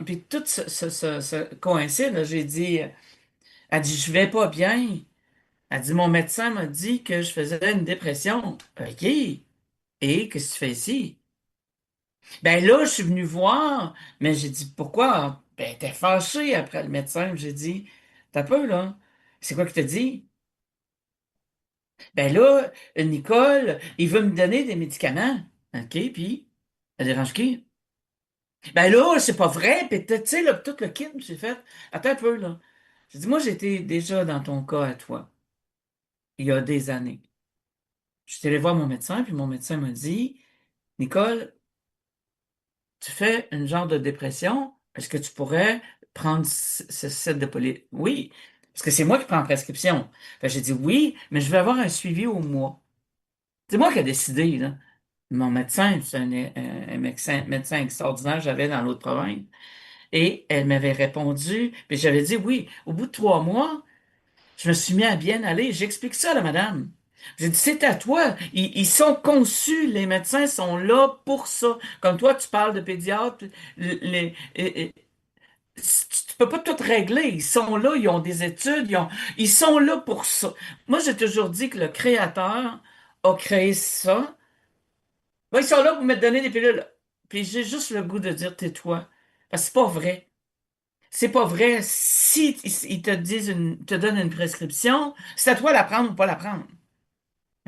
[SPEAKER 3] puis tout se coïncide, là, j'ai dit, elle dit, je vais pas bien. Elle dit, mon médecin m'a dit que je faisais une dépression. OK. Et qu'est-ce que tu fais ici? Ben là, je suis venu voir, mais j'ai dit, pourquoi? Ben, t'es fâché après le médecin. J'ai dit, t'as peu, là. C'est quoi qu'il t'a dit? Ben là, Nicole, il veut me donner des médicaments. OK, puis, ça dérange qui? Ben là, c'est pas vrai. Puis, tu sais, là, tout le kit, j'ai fait, attends un peu, là. J'ai dit, moi, j'étais déjà dans ton cas à toi, il y a des années. Je suis allé voir mon médecin, puis mon médecin m'a dit, Nicole, tu fais une genre de dépression, est-ce que tu pourrais prendre ce set de poly... Oui, parce que c'est moi qui prends la prescription. Fait que j'ai dit oui, mais je vais avoir un suivi au mois. C'est moi qui ai décidé, là. Mon médecin, c'est un médecin extraordinaire que j'avais dans l'autre province. Et elle m'avait répondu, puis j'avais dit oui. Au bout de 3 mois, je me suis mis à bien aller. J'explique ça à la madame. J'ai dit, c'est à toi. Ils sont conçus, les médecins sont là pour ça. Comme toi, tu parles de pédiatre, tu peux pas tout régler. Ils sont là, ils ont des études, ils sont là pour ça. Moi, j'ai toujours dit que le créateur a créé ça. Ben, ils sont là pour me donner des pilules. Puis j'ai juste le goût de dire, tais-toi. Parce que c'est pas vrai. C'est pas vrai. Si ils te donnent une prescription, c'est à toi de la prendre ou pas la prendre.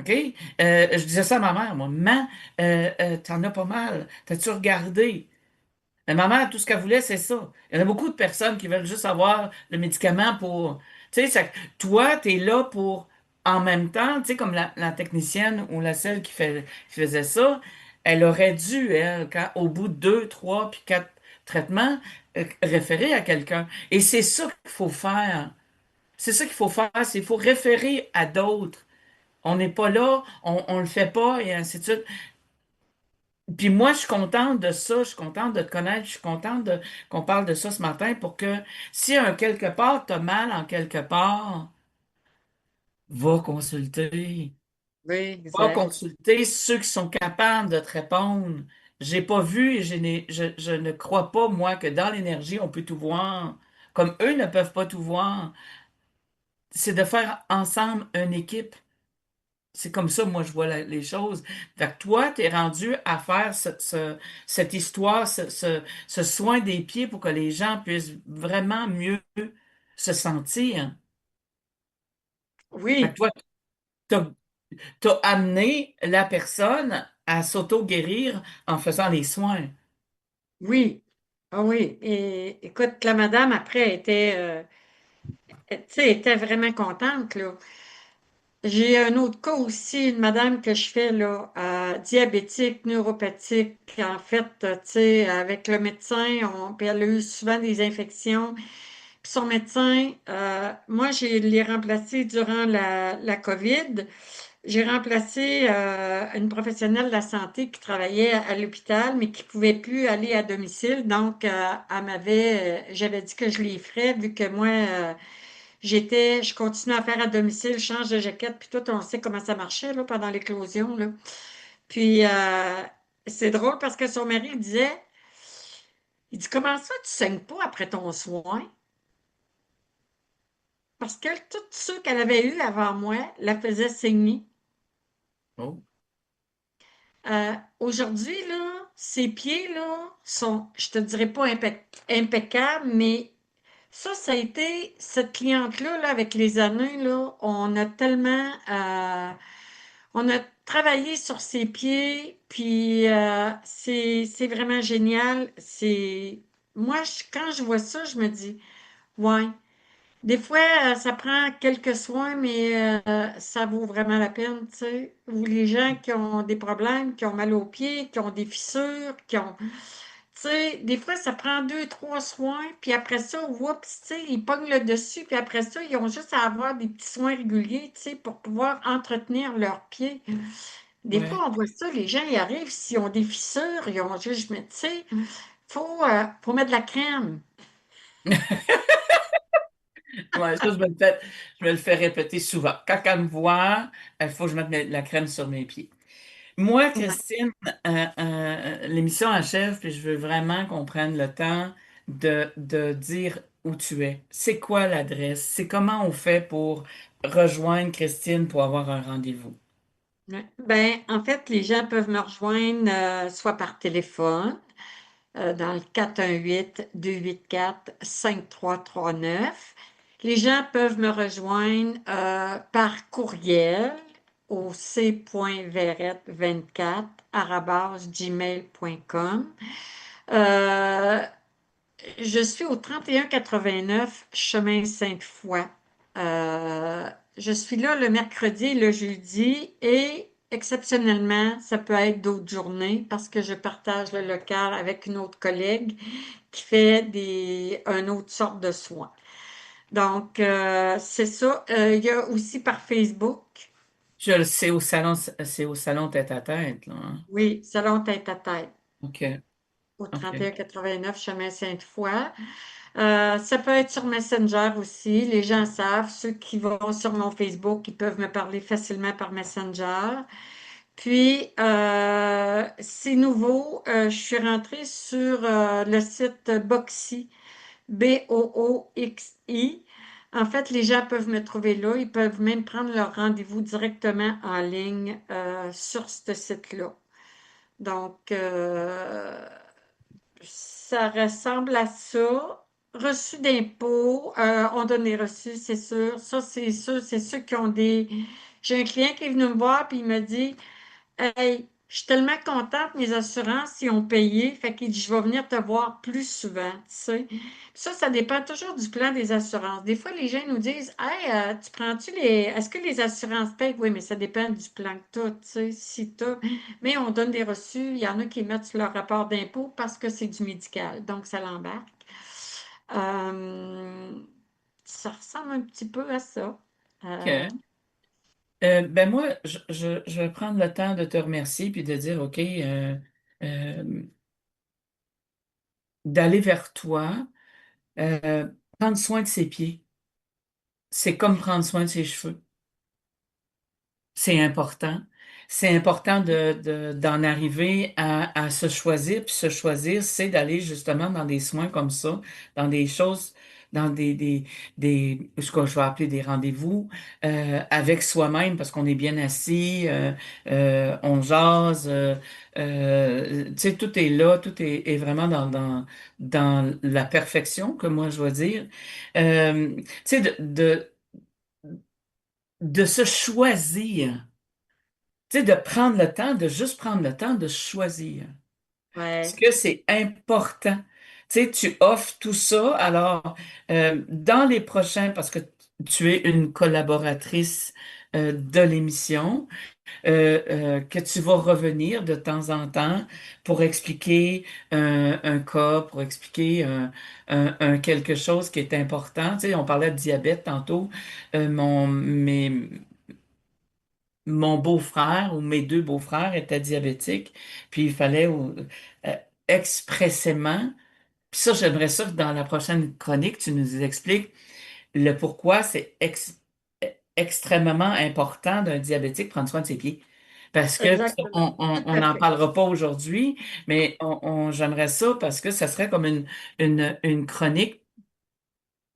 [SPEAKER 3] OK? Je disais ça à ma mère, moi. Maman, t'en as pas mal. T'as-tu regardé? Mais ma mère, tout ce qu'elle voulait, c'est ça. Il y en a beaucoup de personnes qui veulent juste avoir le médicament pour... Tu sais, toi, tu es là pour, en même temps, tu sais, comme la technicienne ou la celle qui faisait ça, elle aurait dû, elle, au bout de 2, 3, puis 4 traitements, référer à quelqu'un. Et c'est ça qu'il faut faire. C'est ça qu'il faut faire, c'est qu'il faut référer à d'autres. On n'est pas là, on le fait pas, et ainsi de suite. Puis moi, je suis contente de ça, je suis contente de te connaître, je suis contente qu'on parle de ça ce matin pour que si un quelque part t'as mal en quelque part, va consulter.
[SPEAKER 5] Oui,
[SPEAKER 3] Va
[SPEAKER 5] exact.
[SPEAKER 3] consulter ceux qui sont capables de te répondre. J'ai pas vu et je ne crois pas, moi, que dans l'énergie, on peut tout voir. Comme eux ne peuvent pas tout voir. C'est de faire ensemble une équipe. C'est comme ça, moi, je vois les choses. Fait que toi, tu es rendu à faire cette histoire, ce soin des pieds pour que les gens puissent vraiment mieux se sentir. Fait que
[SPEAKER 5] Oui,
[SPEAKER 3] toi, t'as amené la personne à s'auto-guérir en faisant les soins.
[SPEAKER 5] oui. Ah oui. Et écoute, la madame, après, tu sais, était vraiment contente, là. J'ai un autre cas aussi, une madame que je fais là, diabétique, neuropathique. En fait, tu sais, avec le médecin, puis elle a eu souvent des infections. Puis son médecin, moi, j'ai l'ai remplacé durant la COVID. J'ai remplacé une professionnelle de la santé qui travaillait à l'hôpital, mais qui pouvait plus aller à domicile. Donc, j'avais dit que je les ferais, vu que moi, je continuais à faire à domicile, je change de jaquette, puis tout, on sait comment ça marchait là, pendant l'éclosion, là. Puis, c'est drôle parce que son mari il dit, comment ça, tu saignes pas après ton soin? Parce que tous ceux qu'elle avait eus avant moi la faisaient saigner.
[SPEAKER 3] Oh,
[SPEAKER 5] Aujourd'hui, là, ses pieds, là, sont, je te dirais pas impeccables, mais ça a été, cette cliente-là, là, avec les années, là, on a travaillé sur ses pieds, puis c'est vraiment génial. Moi, quand je vois ça, je me dis, ouais, des fois, ça prend quelques soins, mais ça vaut vraiment la peine, tu sais. Ou les gens qui ont des problèmes, qui ont mal aux pieds, qui ont des fissures, tu sais, des fois, ça prend 2, 3 soins, puis après ça, oups, tu sais, ils pognent le dessus, puis après ça, ils ont juste à avoir des petits soins réguliers, tu sais, pour pouvoir entretenir leurs pieds. Des
[SPEAKER 3] ouais.
[SPEAKER 5] fois, on voit ça, les gens, ils arrivent, s'ils ont des fissures, ils ont juste, mais tu sais, faut mettre de la crème.
[SPEAKER 3] Ouais, ça, je me le fais répéter souvent. Quand elle me voit, il faut que je mette la crème sur mes pieds. Moi, Christine, l'émission achève, puis je veux vraiment qu'on prenne le temps de dire où tu es. C'est quoi l'adresse? C'est comment on fait pour rejoindre Christine pour avoir un rendez-vous?
[SPEAKER 5] Ouais. Ben, en fait, les gens peuvent me rejoindre soit par téléphone dans le 418-284-5339. Les gens peuvent me rejoindre par courriel au c.verrette24@gmail.com. Euh, je suis au 3189 chemin Sainte-Foy. Je suis là le mercredi et le jeudi et exceptionnellement, ça peut être d'autres journées parce que je partage le local avec une autre collègue qui fait une autre sorte de soins. Donc, c'est ça. Il y a aussi par Facebook.
[SPEAKER 3] Je le sais, c'est au salon tête à tête, là, hein?
[SPEAKER 5] Oui, Salon Tête à Tête
[SPEAKER 3] OK,
[SPEAKER 5] au
[SPEAKER 3] OK.
[SPEAKER 5] 3189 chemin Sainte-Foy. Ça peut être sur Messenger aussi. Les gens savent. Ceux qui vont sur mon Facebook, ils peuvent me parler facilement par Messenger. Puis, c'est nouveau. Je suis rentrée sur le site Boxy, Booxi. En fait, les gens peuvent me trouver là. Ils peuvent même prendre leur rendez-vous directement en ligne sur ce site-là. Donc, ça ressemble à ça. Reçu d'impôts, on donne les reçus, c'est sûr. Ça, c'est sûr, c'est ceux qui ont des. J'ai un client qui est venu me voir puis il me dit, hey, Je suis tellement contente, mes assurances, ils ont payé. Fait qu'il dit, je vais venir te voir plus souvent, tu sais. Puis ça dépend toujours du plan des assurances. Des fois, les gens nous disent, hey, tu prends-tu les. Est-ce que les assurances payent? Oui, mais ça dépend du plan que tu as, tu sais. Si t'as. Mais on donne des reçus. Il y en a qui mettent sur leur rapport d'impôt parce que c'est du médical. Donc, ça l'embarque. Euh, Ça ressemble un petit peu à ça. Euh,
[SPEAKER 3] OK. Ben moi, je vais prendre le temps de te remercier puis de dire, OK, euh, d'aller vers toi, prendre soin de ses pieds. C'est comme prendre soin de ses cheveux. C'est important. C'est important d'en arriver à se choisir. Puis se choisir, c'est d'aller justement dans des soins comme ça, dans des choses, dans ce que je vais appeler des rendez-vous avec soi-même, parce qu'on est bien assis, on jase, tu sais, tout est là, est vraiment dans la perfection, que moi je dois dire. Tu sais, de se choisir. Tu sais, de prendre le temps, de juste prendre le temps de choisir. Parce
[SPEAKER 5] ouais,
[SPEAKER 3] que c'est important. Tu sais, tu offres tout ça. Alors, dans les prochains, parce que tu es une collaboratrice de l'émission, que tu vas revenir de temps en temps pour expliquer un cas, pour expliquer quelque chose qui est important. Tu sais, on parlait de diabète tantôt. Mon beau-frère ou mes deux beaux-frères étaient diabétiques, puis il fallait euh, expressément, puis ça, j'aimerais ça que dans la prochaine chronique, tu nous expliques le pourquoi c'est extrêmement important d'un diabétique prendre soin de ses pieds. Parce que
[SPEAKER 5] exactement. Tout
[SPEAKER 3] on
[SPEAKER 5] à
[SPEAKER 3] n'en
[SPEAKER 5] fait.
[SPEAKER 3] parlera pas aujourd'hui, mais j'aimerais ça parce que ça serait comme une chronique.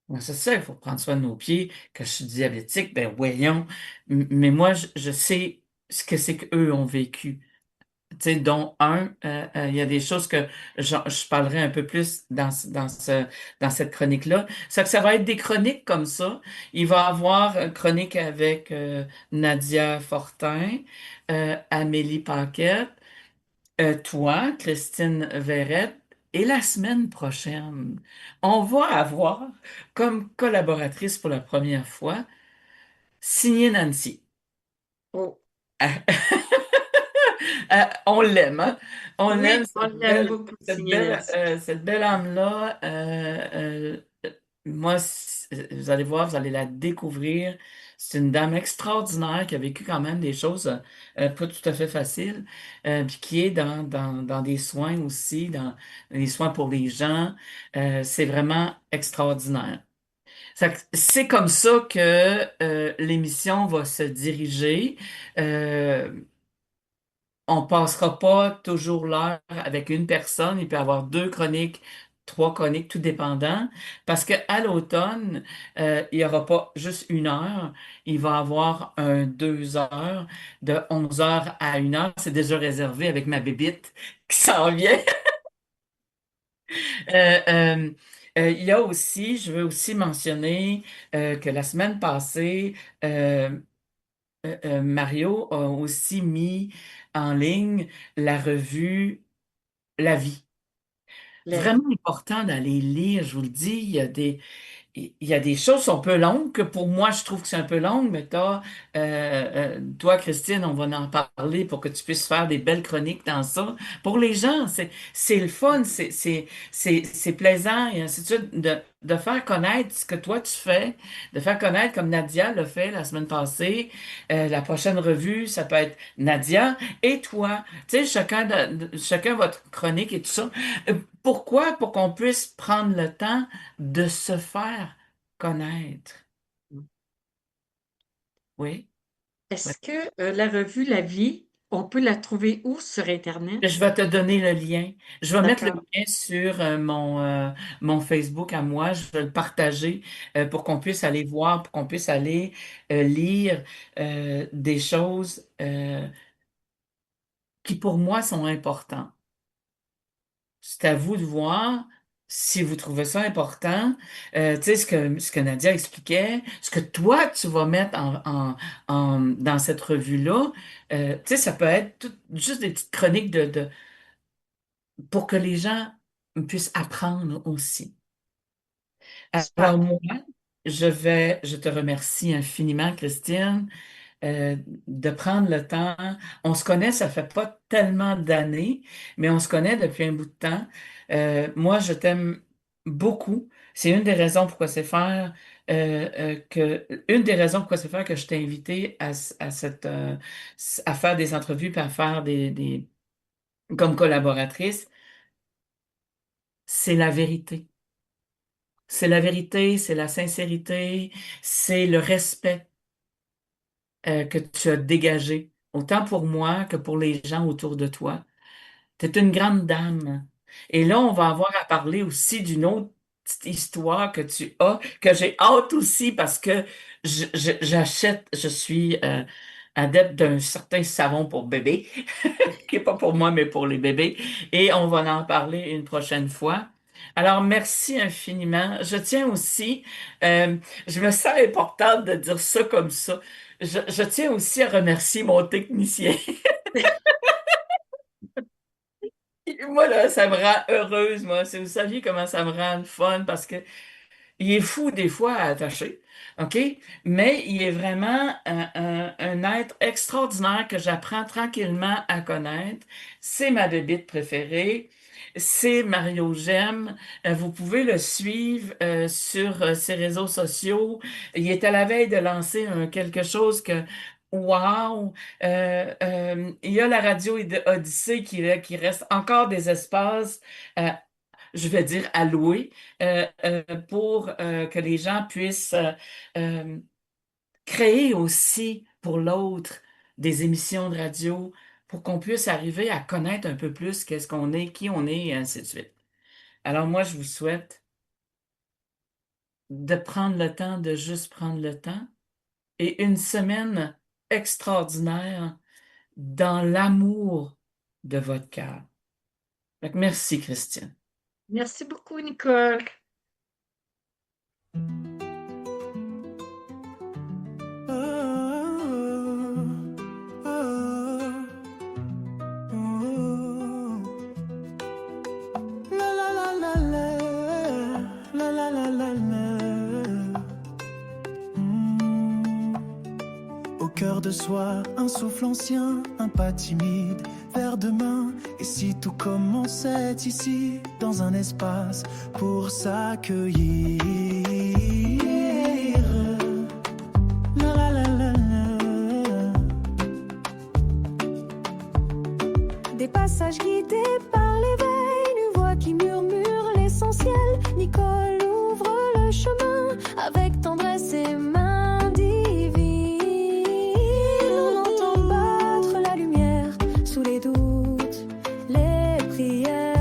[SPEAKER 3] Ouais, c'est ça, il faut prendre soin de nos pieds. Que je suis diabétique, ben voyons. Mais moi, je sais ce que c'est qu'eux ont vécu. Tu sais, dont il y a des choses que je parlerai un peu plus dans cette chronique-là. Ça va être des chroniques comme ça. Il va y avoir une chronique avec Nadia Fortin, Amélie Paquette, toi, Christine Verrette, et la semaine prochaine, on va avoir comme collaboratrice pour la première fois, signé Nancy.
[SPEAKER 5] Oh.
[SPEAKER 3] On l'aime, hein? On l'aime,
[SPEAKER 5] Oui, on l'aime beaucoup, signé Nancy.
[SPEAKER 3] cette belle âme-là. Moi, vous allez voir, vous allez la découvrir. C'est une dame extraordinaire qui a vécu quand même des choses pas tout à fait faciles, puis qui est dans des soins aussi, dans les soins pour les gens. C'est vraiment extraordinaire. C'est comme ça que l'émission va se diriger. Euh, on passera pas toujours l'heure avec une personne. Il peut y avoir deux chroniques, trois chroniques, tout dépendant. Parce que à l'automne, il y aura pas juste une heure. Il va y avoir 2 heures, de 11 heures à 1 heure. C'est déjà réservé avec ma bébite qui s'en vient. Euh, euh, il y a aussi, je veux aussi mentionner que la semaine passée, euh, Mario a aussi mis en ligne la revue La Vie.
[SPEAKER 5] La vie.
[SPEAKER 3] Vraiment important d'aller lire, je vous le dis, il y a des choses qui sont un peu longues, que pour moi, je trouve que c'est un peu long, mais toi, Christine, on va en parler pour que tu puisses faire des belles chroniques dans ça. Pour les gens, c'est le fun, c'est plaisant, et ainsi de suite, de faire connaître ce que toi tu fais, de faire connaître comme Nadia l'a fait la semaine passée. La prochaine revue, ça peut être Nadia et toi. Tu sais, chacun votre chronique et tout ça. Pourquoi? Pour qu'on puisse prendre le temps de se faire connaître. Oui. Oui.
[SPEAKER 5] Est-ce que la revue La Vie, on peut la trouver où sur Internet?
[SPEAKER 3] Je vais te donner le lien. Je vais mettre le
[SPEAKER 5] D'accord.
[SPEAKER 3] lien sur mon Facebook à moi. Je vais le partager pour qu'on puisse aller voir, pour qu'on puisse aller lire des choses qui pour moi sont importantes. C'est à vous de voir si vous trouvez ça important, tu sais, ce que Nadia expliquait, ce que toi, tu vas mettre dans cette revue-là, tu sais, ça peut être juste des petites chroniques pour que les gens puissent apprendre aussi. Alors
[SPEAKER 5] Super.
[SPEAKER 3] moi, je te remercie infiniment, Christine, euh, de prendre le temps. On se connaît, ça fait pas tellement d'années, mais on se connaît depuis un bout de temps. Moi, je t'aime beaucoup. C'est une des raisons pourquoi c'est faire une des raisons pourquoi c'est faire que je t'ai invité à faire des entrevues puis à faire comme collaboratrice. C'est la vérité. C'est la vérité, c'est la sincérité, c'est le respect que tu as dégagé, autant pour moi que pour les gens autour de toi. Tu es une grande dame. Et là, on va avoir à parler aussi d'une autre petite histoire que tu as, que j'ai hâte aussi parce que je suis adepte d'un certain savon pour bébé, qui n'est pas pour moi, mais pour les bébés. Et on va en parler une prochaine fois. Alors, merci infiniment. Je tiens aussi, euh, je me sens importante de dire ça comme ça. Je tiens aussi à remercier mon technicien. Moi, là, ça me rend heureuse, moi. Si vous saviez comment ça me rend le fun, parce que il est fou des fois à attacher, OK? Mais il est vraiment un être extraordinaire que j'apprends tranquillement à connaître. C'est ma bébite préférée. C'est Mario Gem. Vous pouvez le suivre sur ses réseaux sociaux. Il est à la veille de lancer quelque chose que, wow! Il y a la radio Odyssée qui reste encore des espaces. euh, je vais dire alloués, pour que les gens puissent euh, créer aussi pour l'autre des émissions de radio pour qu'on puisse arriver à connaître un peu plus qu'est-ce qu'on est, qui on est, et ainsi de suite. Alors moi, je vous souhaite de prendre le temps, de juste prendre le temps et une semaine extraordinaire dans l'amour de votre cœur. Fait que merci, Christiane.
[SPEAKER 5] Merci beaucoup, Nicole.
[SPEAKER 1] La la la la la, la la la la la. Au cœur de soi, un souffle ancien, un pas timide vers demain. Et si tout commençait ici, dans un espace pour s'accueillir. La la la la la.
[SPEAKER 2] Des passages guidés par l'éveil, une voix qui murmure l'essentiel. Nicole ouvre le chemin avec tendresse et main divine. On entend battre la lumière sous les doutes, les prières.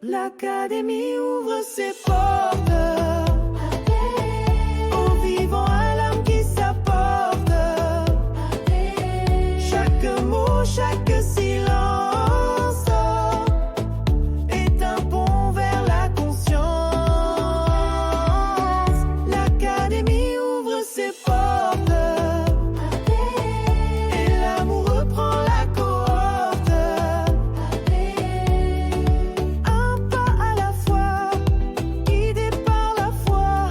[SPEAKER 1] L'Académie ouvre ses portes aux vivants à l'âme qui s'apporte. Chaque mot, chaque silence est un pont vers la conscience. L'Académie ouvre ses portes et l'amour reprend la cohorte. Un pas à la fois, guidé par la foi,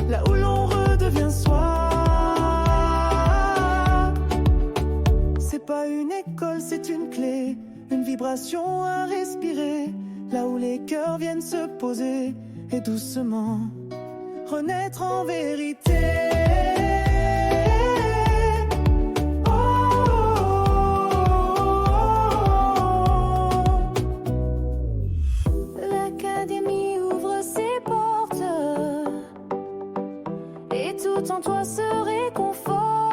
[SPEAKER 1] là où l'on redevient soi. C'est pas une école, c'est une clé, une vibration à respirer, là où les cœurs viennent se poser et doucement renaître en vérité. Oh, oh, oh.
[SPEAKER 2] L'Académie ouvre ses portes et tout en toi se réconforte.